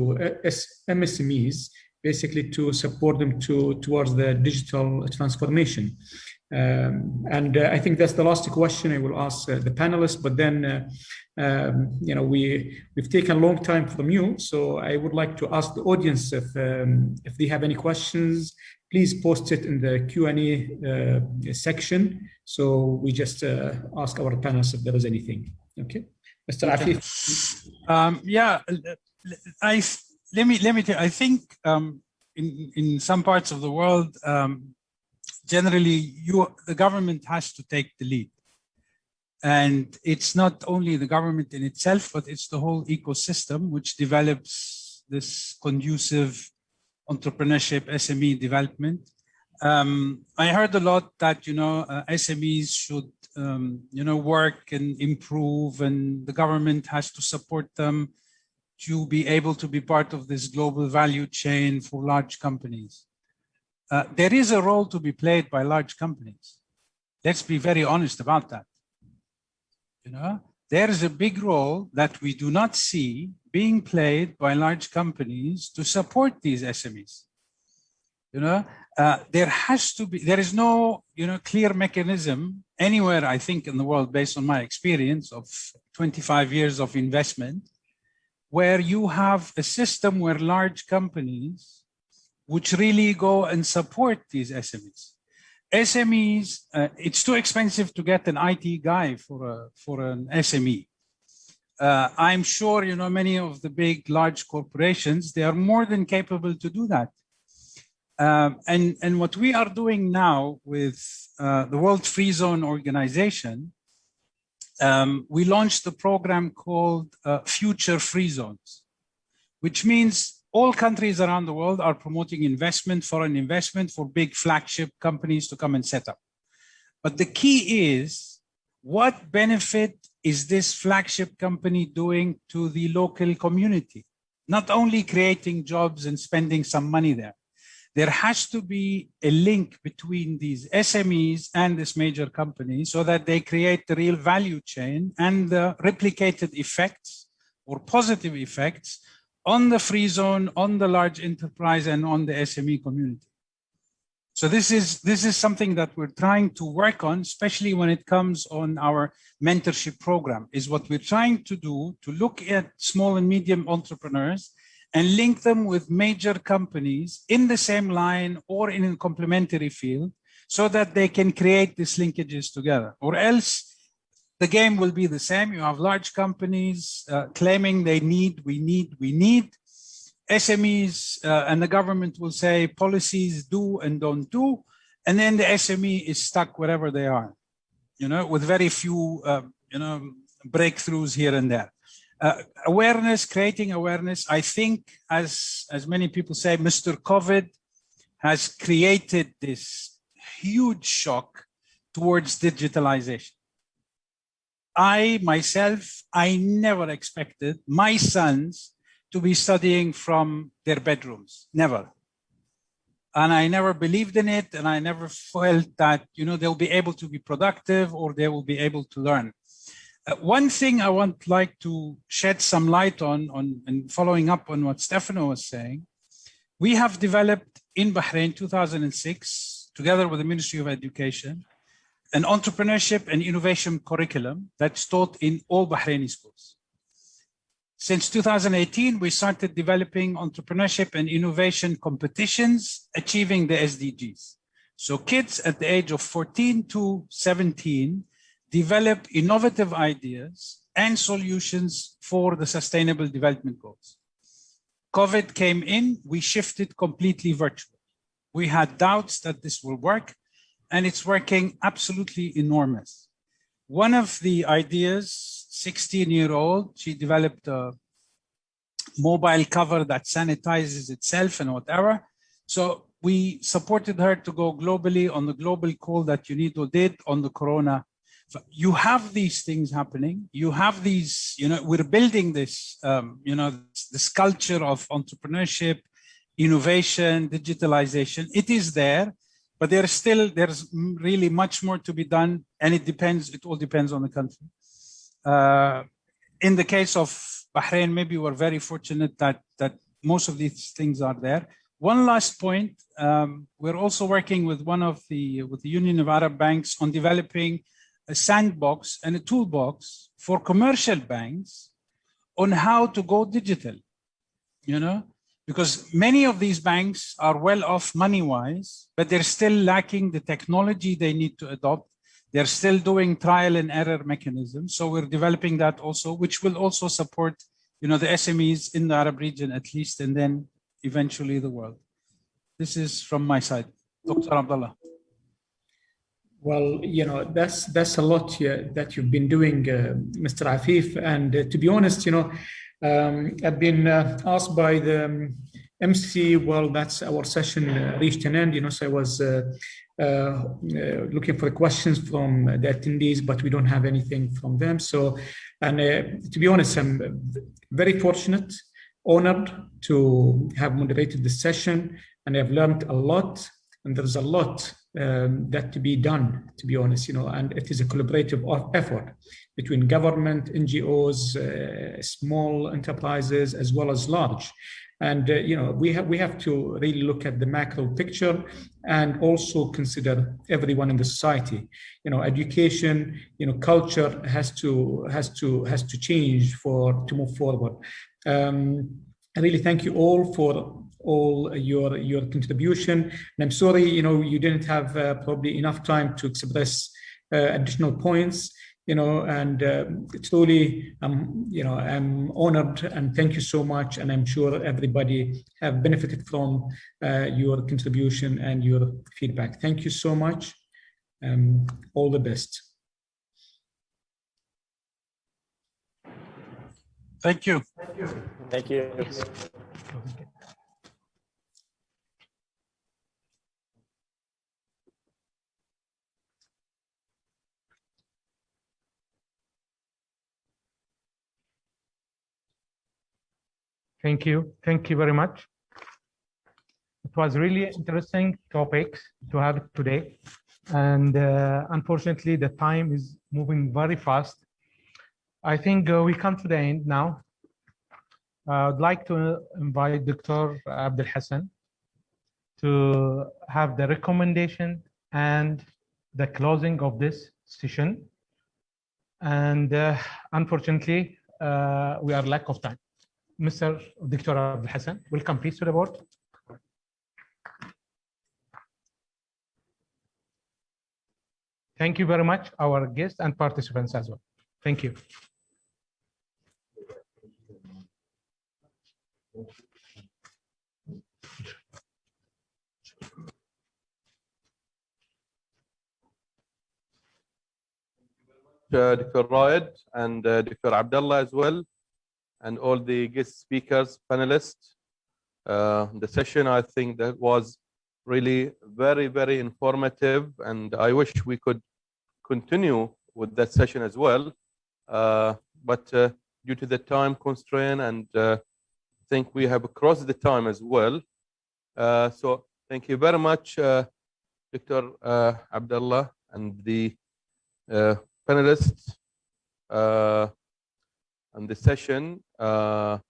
MSMEs, basically to support them towards the digital transformation. And I think that's the last question I will ask the panelists, but then we've taken a long time from you, so I would like to ask the audience if they have any questions. Please post it in the Q&A section, so we just ask our panelists if there is anything. Okay, Mr. Afif. Let me tell you, I think in some parts of the world, generally, the government has to take the lead. And it's not only the government in itself, but it's the whole ecosystem which develops this conducive entrepreneurship, SME development. I heard a lot that, SMEs should, work and improve, and the government has to support them to be able to be part of this global value chain for large companies. There is a role to be played by large companies. Let's be very honest about that. There is a big role that we do not see being played by large companies to support these SMEs. There is no, clear mechanism anywhere, I think, in the world, based on my experience of 25 years of investment, where you have a system where large companies which really go and support these SMEs. SMEs, it's too expensive to get an IT guy for an SME. I'm sure, many of the big, large corporations, they are more than capable to do that. And what we are doing now with the World Free Zone Organization, we launched a program called Future Free Zones, which means all countries around the world are promoting investment, foreign investment, for big flagship companies to come and set up. But the key is, what benefit is this flagship company doing to the local community? Not only creating jobs and spending some money there. There has to be a link between these SMEs and this major company so that they create the real value chain and the replicated effects or positive effects on the free zone, on the large enterprise, and on the SME community. So this is something that we're trying to work on, especially when it comes on our mentorship program, is what we're trying to do to look at small and medium entrepreneurs and link them with major companies in the same line or in a complementary field so that they can create these linkages together. Or else the game will be the same. You have large companies claiming they need, we need. SMEs and the government will say policies do and don't do, and then the SME is stuck wherever they are, with very few, breakthroughs here and there. Awareness, creating awareness. I think, as many people say, Mr. COVID has created this huge shock towards digitalization. I never expected my sons to be studying from their bedrooms, never. And I never believed in it, and I never felt that, they'll be able to be productive or they will be able to learn. One thing I would like to shed some light on, and following up on what Stefano was saying, we have developed in Bahrain 2006, together with the Ministry of Education, an entrepreneurship and innovation curriculum that's taught in all Bahraini schools. Since 2018, we started developing entrepreneurship and innovation competitions, achieving the SDGs. So kids at the age of 14 to 17 develop innovative ideas and solutions for the Sustainable Development Goals. COVID came in, we shifted completely virtual. We had doubts that this will work, and it's working absolutely enormous. One of the ideas, 16-year-old, she developed a mobile cover that sanitizes itself and whatever. So we supported her to go globally on the global call that UNIDO did on the corona. So you have these things happening. You have these, we're building this, this culture of entrepreneurship, innovation, digitalization. It is there, but there's really much more to be done. And it all depends on the country. In the case of Bahrain, maybe we're very fortunate that most of these things are there. One last point, we're also working with the Union of Arab Banks on developing a sandbox and a toolbox for commercial banks on how to go digital, because many of these banks are well off money-wise, but they're still lacking the technology they need to adopt. They're still doing trial and error mechanisms. So we're developing that also, which will also support, the SMEs in the Arab region at least, and then eventually the world. This is from my side. Dr. Abdullah. Well, that's a lot that you've been doing, Mr. Afif. And to be honest, I've been asked by the MC, well, that's our session reached an end, so I was looking for questions from the attendees, but we don't have anything from them. So, and to be honest, I'm very fortunate, honored to have moderated this session, and I've learned a lot, and there's a lot that to be done, to be honest, and it is a collaborative effort between government, NGOs, small enterprises, as well as large. And we have to really look at the macro picture and also consider everyone in the society. Education, culture has to change to move forward. I really thank you all for all your contribution. And I'm sorry, you didn't have probably enough time to express additional points. And truly, I'm honored and thank you so much. And I'm sure everybody have benefited from your contribution and your feedback. Thank you so much. All the best. Thank you. Thank you. Thank you. Thank you very much. It was really interesting topics to have today. And unfortunately, the time is moving very fast. I think we come to the end now. I'd like to invite Dr. Abdul Hassan to have the recommendation and the closing of this session. And unfortunately, we are lack of time. Mr. Dr. Abdul Hassan, welcome please to the board. Thank you very much, our guests and participants as well. Thank you. Dr. Raed and Dr. Abdullah as well, and all the guest speakers, panelists. The session, I think that was really very, very informative, and I wish we could continue with that session as well. But due to the time constraint, and I think we have crossed the time as well. So thank you very much, Dr. Abdullah and the panelists on the session. And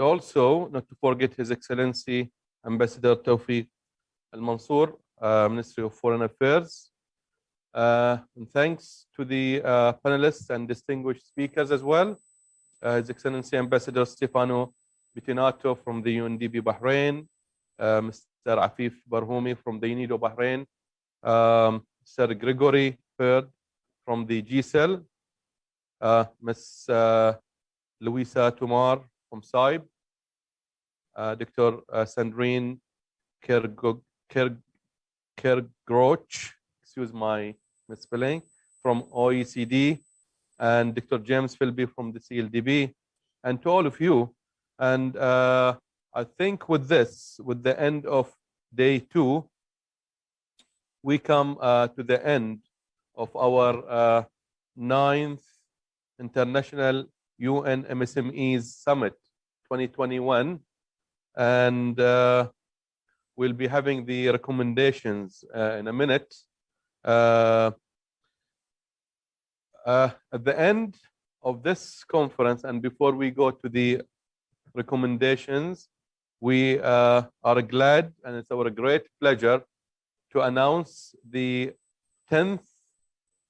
also, not to forget His Excellency Ambassador Tawfiq Al-Mansour, Ministry of Foreign Affairs. And thanks to the panelists and distinguished speakers as well. His Excellency Ambassador Stefano Bitinato from the UNDP Bahrain, Mr. Afif Barhoumi from the UNIDO Bahrain, Sir Gregory Hurd from the GCEL, Ms. Louisa Tomar from SAIB, Dr. Sandrine Kergroch, excuse my misspelling, from OECD, and Dr. James Philby from the CLDB, and to all of you. And I think with this, with the end of day 2, we come to the end of our 9th International UN MSMEs Summit 2021. And we'll be having the recommendations in a minute. At the end of this conference, and before we go to the recommendations, we are glad, and it's our great pleasure to announce the 10th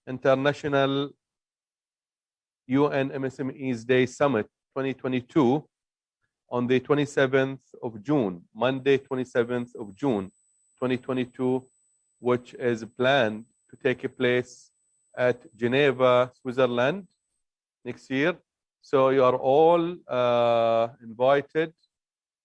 International UN MSMEs Day Summit 2022 on the 27th of June, Monday 27th of June 2022, which is planned to take place at Geneva, Switzerland next year. So you are all invited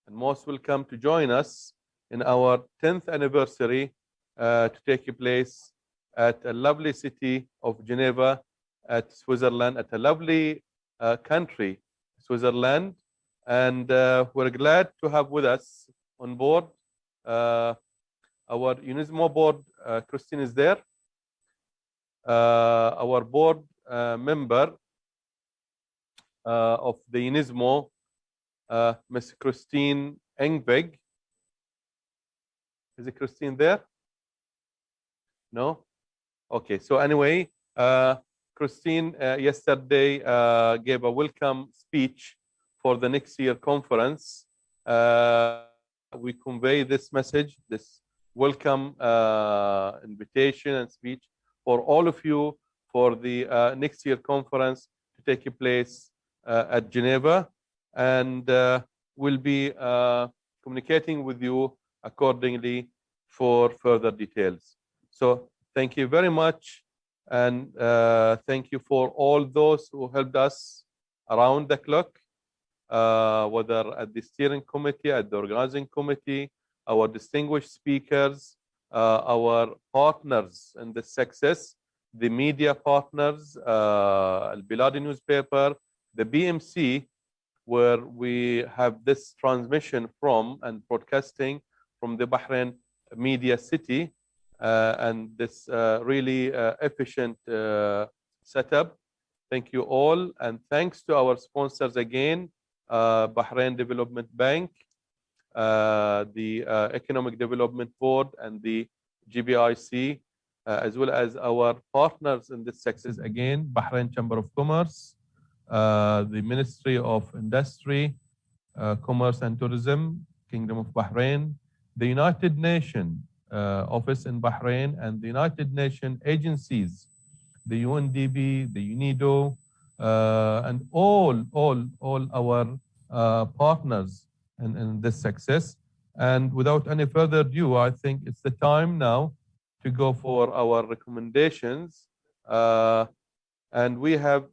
and most welcome to join us in our 10th anniversary to take place at a lovely city of Geneva at Switzerland, at a lovely country, Switzerland. And we're glad to have with us on board our UNISMO board. Christine is there. Our board member of the UNISMO, Ms. Christine Engvig. Is it Christine there? No? Okay, so anyway, Christine yesterday gave a welcome speech for the next year conference. We convey this message, this welcome invitation and speech for all of you for the next year conference to take place at Geneva, and we'll be communicating with you accordingly for further details. So thank you very much, and thank you for all those who helped us around the clock, whether at the steering committee, at the organizing committee, our distinguished speakers, our partners in this success, the media partners, Al Biladi newspaper, the BMC, where we have this transmission from and broadcasting from the Bahrain Media City, and this really efficient setup. Thank you all, and thanks to our sponsors again, Bahrain Development Bank, the Economic Development Board, and the GBIC, as well as our partners in this success again, Bahrain Chamber of Commerce, the Ministry of Industry, Commerce and Tourism, Kingdom of Bahrain, the United Nations office in Bahrain, and the United Nations agencies, the UNDP, the UNIDO, and all our partners in this success. And without any further ado, I think it's the time now to go for our recommendations. And we have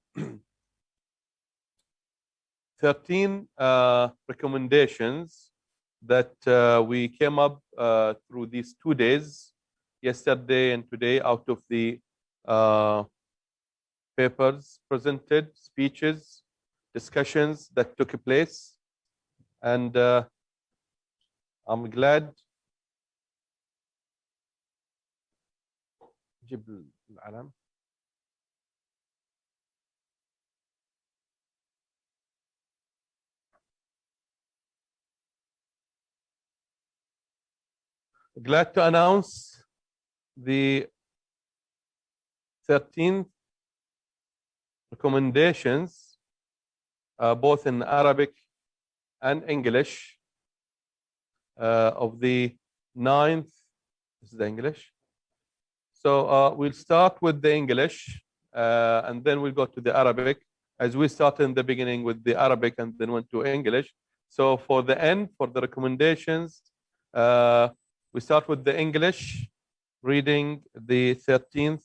13 recommendations that we came up through these 2 days, yesterday and today, out of the papers presented, speeches, discussions that took place. And I'm glad glad to announce the 13th recommendations, both in Arabic and English, of the 9th. This is the English. So we'll start with the English, and then we'll go to the Arabic, as we started in the beginning with the Arabic and then went to English. So for the end, for the recommendations, we start with the English, reading the 13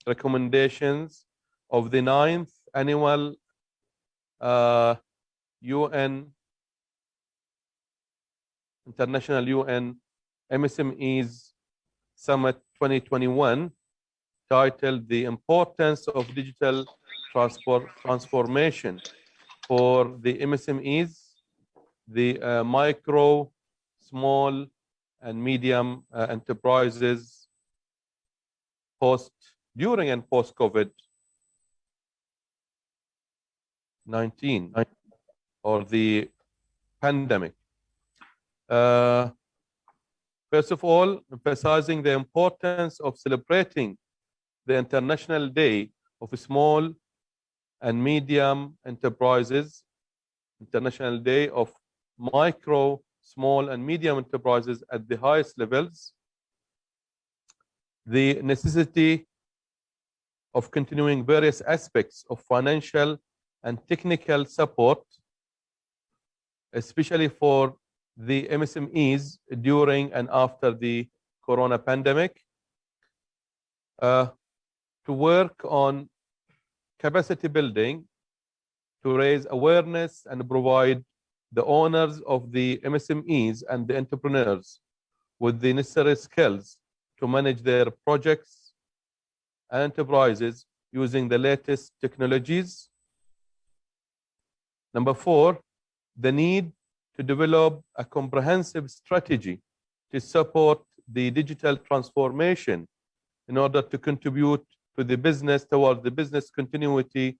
recommendations of the 9th annual International UN MSMEs Summit 2021, titled The Importance of Digital Transformation for the MSMEs, the micro, small, and medium enterprises during and post COVID-19 or the pandemic. First of all, emphasizing the importance of celebrating the International Day of Small and Medium Enterprises, International Day of Micro, Small, and Medium Enterprises at the highest levels, the necessity of continuing various aspects of financial and technical support, especially for the MSMEs during and after the Corona pandemic, to work on capacity building, to raise awareness and provide the owners of the MSMEs and the entrepreneurs with the necessary skills to manage their projects and enterprises using the latest technologies. Number 4, the need to develop a comprehensive strategy to support the digital transformation in order to contribute to the business, towards the business continuity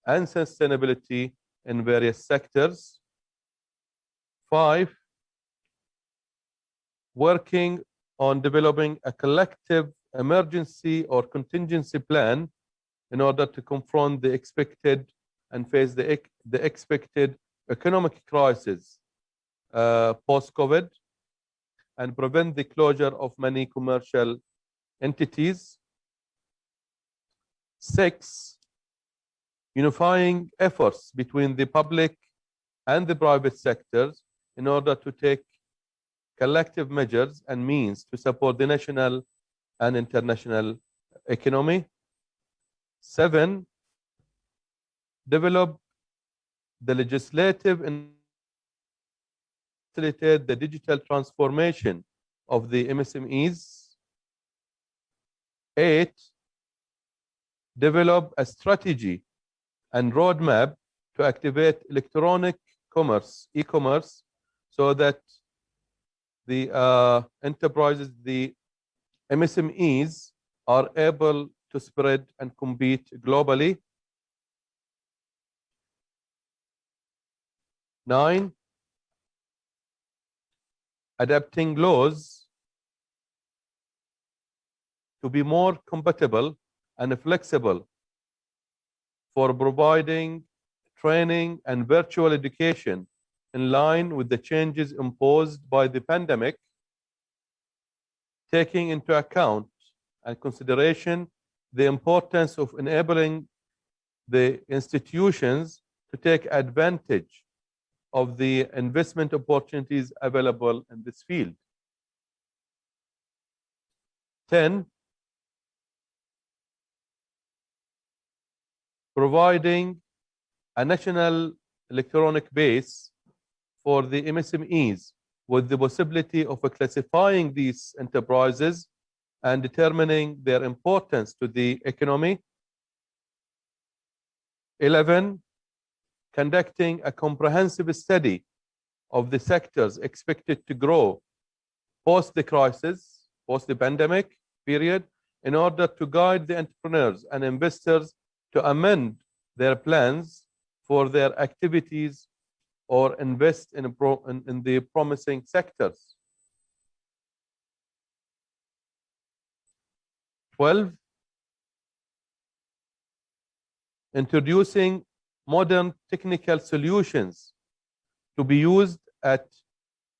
and sustainability in various sectors. 5, working on developing a collective emergency or contingency plan in order to confront the expected and face the expected economic crisis post-COVID and prevent the closure of many commercial entities. 6, unifying efforts between the public and the private sectors in order to take collective measures and means to support the national and international economy. 7, develop the legislative and facilitate the digital transformation of the MSMEs. 8, develop a strategy and roadmap to activate electronic commerce, e-commerce, so that the enterprises, the MSMEs, are able to spread and compete globally. 9, adapting laws to be more compatible and flexible for providing training and virtual education in line with the changes imposed by the pandemic, taking into account and consideration the importance of enabling the institutions to take advantage of the investment opportunities available in this field. 10, providing a national electronic base for the MSMEs with the possibility of classifying these enterprises and determining their importance to the economy. 11, conducting a comprehensive study of the sectors expected to grow post the crisis, post the pandemic period, in order to guide the entrepreneurs and investors to amend their plans for their activities or invest in the promising sectors. 12, introducing modern technical solutions to be used at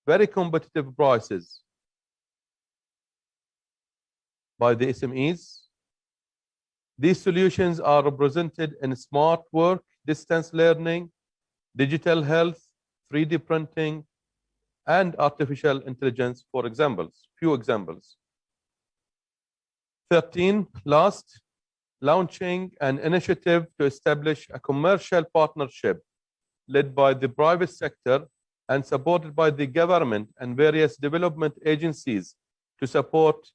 very competitive prices by the SMEs. These solutions are represented in smart work, distance learning, digital health, 3D printing, and artificial intelligence, for examples, few examples. 13, last, launching an initiative to establish a commercial partnership led by the private sector and supported by the government and various development agencies to support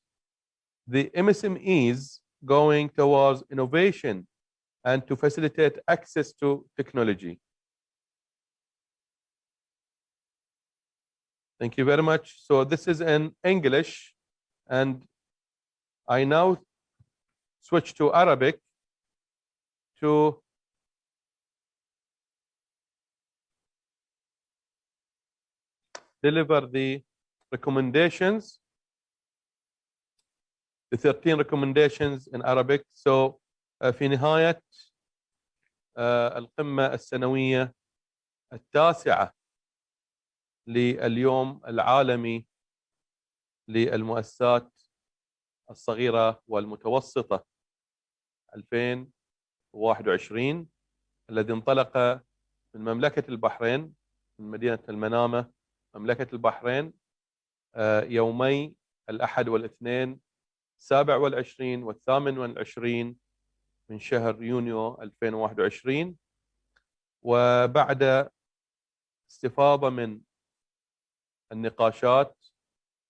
the MSMEs going towards innovation and to facilitate access to technology. Thank you very much. So this is in English, and I now switch to Arabic to deliver the recommendations, the 13 recommendations in Arabic. So في نهاية القمة السنوية التاسعة لليوم العالمي للمؤسسات الصغيرة والمتوسطة 2021 الذي انطلق من مملكة البحرين من مدينة المنامة مملكة البحرين يومي الأحد والاثنين 27 و28 من شهر يونيو 2021. وبعد استفاضة من النقاشات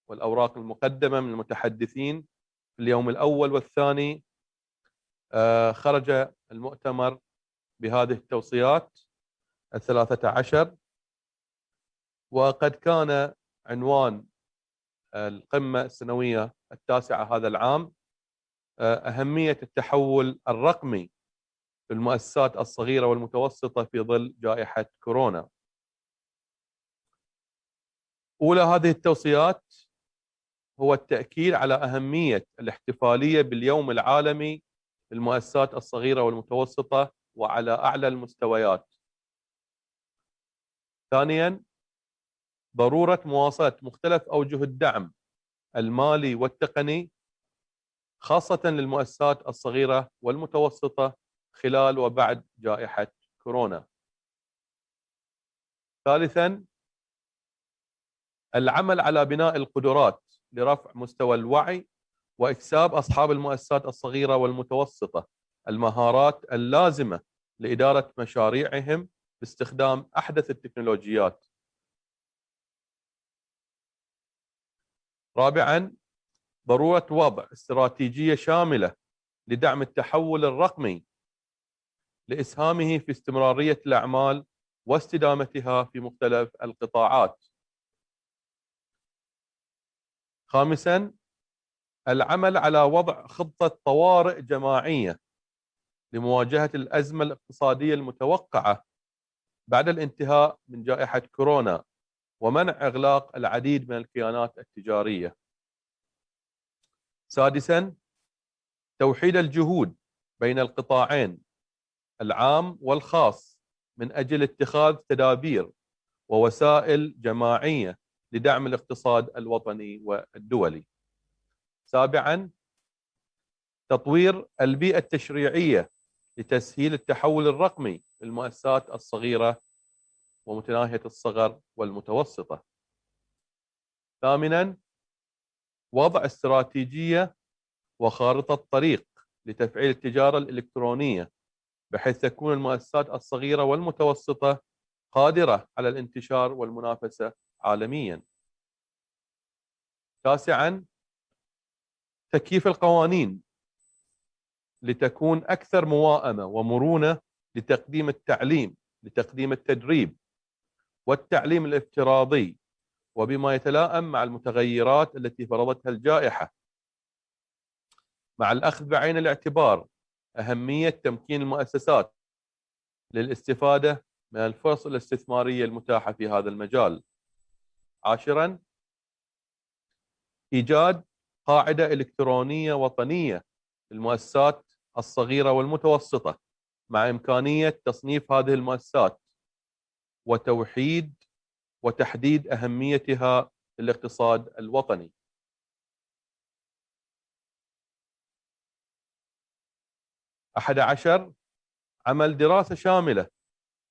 والأوراق المقدمة من المتحدثين في اليوم الأول والثاني، خرج المؤتمر بهذه التوصيات 13، وقد كان عنوان القمة السنوية التاسعة هذا العام أهمية التحول الرقمي في المؤسسات الصغيرة والمتوسطة في ظل جائحة كورونا. أولى هذه التوصيات هو التأكيد على أهمية الاحتفالية باليوم العالمي للمؤسسات الصغيرة والمتوسطة وعلى أعلى المستويات. ثانياً، ضرورة مواصلة مختلف أوجه الدعم المالي والتقني خاصة للمؤسسات الصغيرة والمتوسطة خلال وبعد جائحة كورونا. ثالثاً، العمل على بناء القدرات لرفع مستوى الوعي وإكساب أصحاب المؤسسات الصغيرة والمتوسطة المهارات اللازمة لإدارة مشاريعهم باستخدام أحدث التكنولوجيات. رابعاً، ضرورة وضع استراتيجية شاملة لدعم التحول الرقمي لإسهامه في استمرارية الأعمال واستدامتها في مختلف القطاعات. خامساً، العمل على وضع خطة طوارئ جماعية لمواجهة الأزمة الاقتصادية المتوقعة بعد الانتهاء من جائحة كورونا ومنع إغلاق العديد من الكيانات التجارية. سادساً، توحيد الجهود بين القطاعين العام والخاص من أجل اتخاذ تدابير ووسائل جماعية لدعم الاقتصاد الوطني والدولي. سابعا، تطوير البيئة التشريعية لتسهيل التحول الرقمي للمؤسسات الصغيرة ومتناهية الصغر والمتوسطة. ثامنا، وضع استراتيجية وخارطة طريق لتفعيل التجارة الإلكترونية بحيث تكون المؤسسات الصغيرة والمتوسطة قادرة على الانتشار والمنافسة عالميا. تاسعا، تكييف القوانين لتكون أكثر موائمة ومرونة لتقديم التعليم، لتقديم التدريب والتعليم الافتراضي وبما يتلائم مع المتغيرات التي فرضتها الجائحة، مع الأخذ بعين الاعتبار أهمية تمكين المؤسسات للاستفادة من الفرص الاستثمارية المتاحة في هذا المجال. عاشرا، إيجاد قاعدة إلكترونية وطنية للمؤسسات الصغيرة والمتوسطة مع إمكانية تصنيف هذه المؤسسات وتوحيد وتحديد أهميتها للاقتصاد الوطني. 11، عمل دراسة شاملة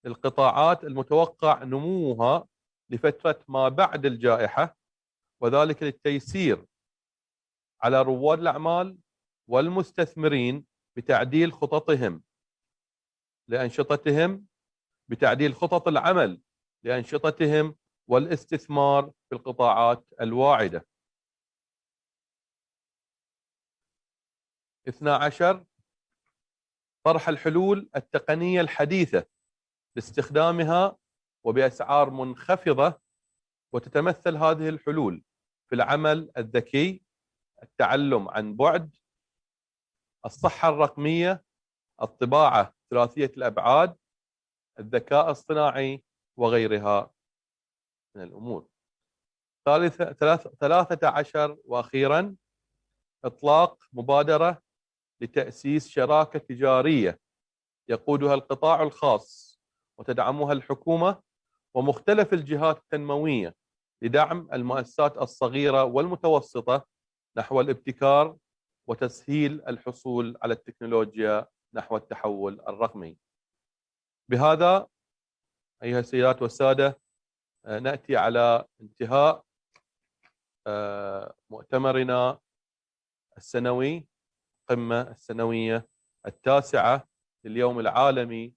للقطاعات المتوقع نموها لفترة ما بعد الجائحة، وذلك للتيسير على رواد الأعمال والمستثمرين بتعديل خططهم لأنشطتهم، بتعديل خطط العمل لأنشطتهم والاستثمار في القطاعات الواعدة. 12، طرح الحلول التقنية الحديثة لاستخدامها وبأسعار منخفضة، وتتمثل هذه الحلول في العمل الذكي، التعلم عن بعد، الصحة الرقمية، الطباعة ثلاثية الأبعاد، الذكاء الاصطناعي وغيرها من الأمور. 13 وأخيرا، إطلاق مبادرة لتأسيس شراكة تجارية يقودها القطاع الخاص وتدعمها الحكومة ومختلف الجهات التنموية لدعم المؤسسات الصغيرة والمتوسطة نحو الابتكار وتسهيل الحصول على التكنولوجيا نحو التحول الرقمي. بهذا أيها السيدات والسادة نأتي على انتهاء مؤتمرنا السنوي، القمة السنوية التاسعة لليوم العالمي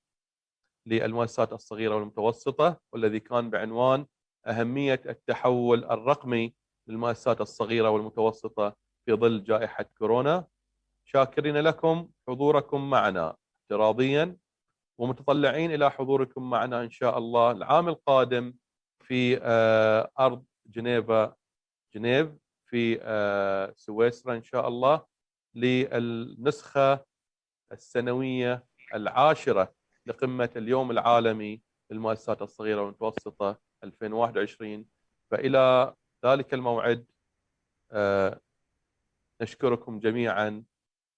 للمؤسسات الصغيرة والمتوسطة، والذي كان بعنوان أهمية التحول الرقمي للمؤسسات الصغيرة والمتوسطة في ظل جائحة كورونا. شاكرين لكم حضوركم معنا افتراضيا، ومتطلعين إلى حضوركم معنا إن شاء الله العام القادم في أرض جنيف في سويسرا إن شاء الله للنسخة السنوية العاشرة لقمة اليوم العالمي للمؤسسات الصغيرة والمتوسطة 2021. فإلى ذلك الموعد نشكركم جميعا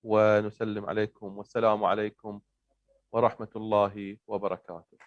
ونسلم عليكم، والسلام عليكم ورحمة الله وبركاته.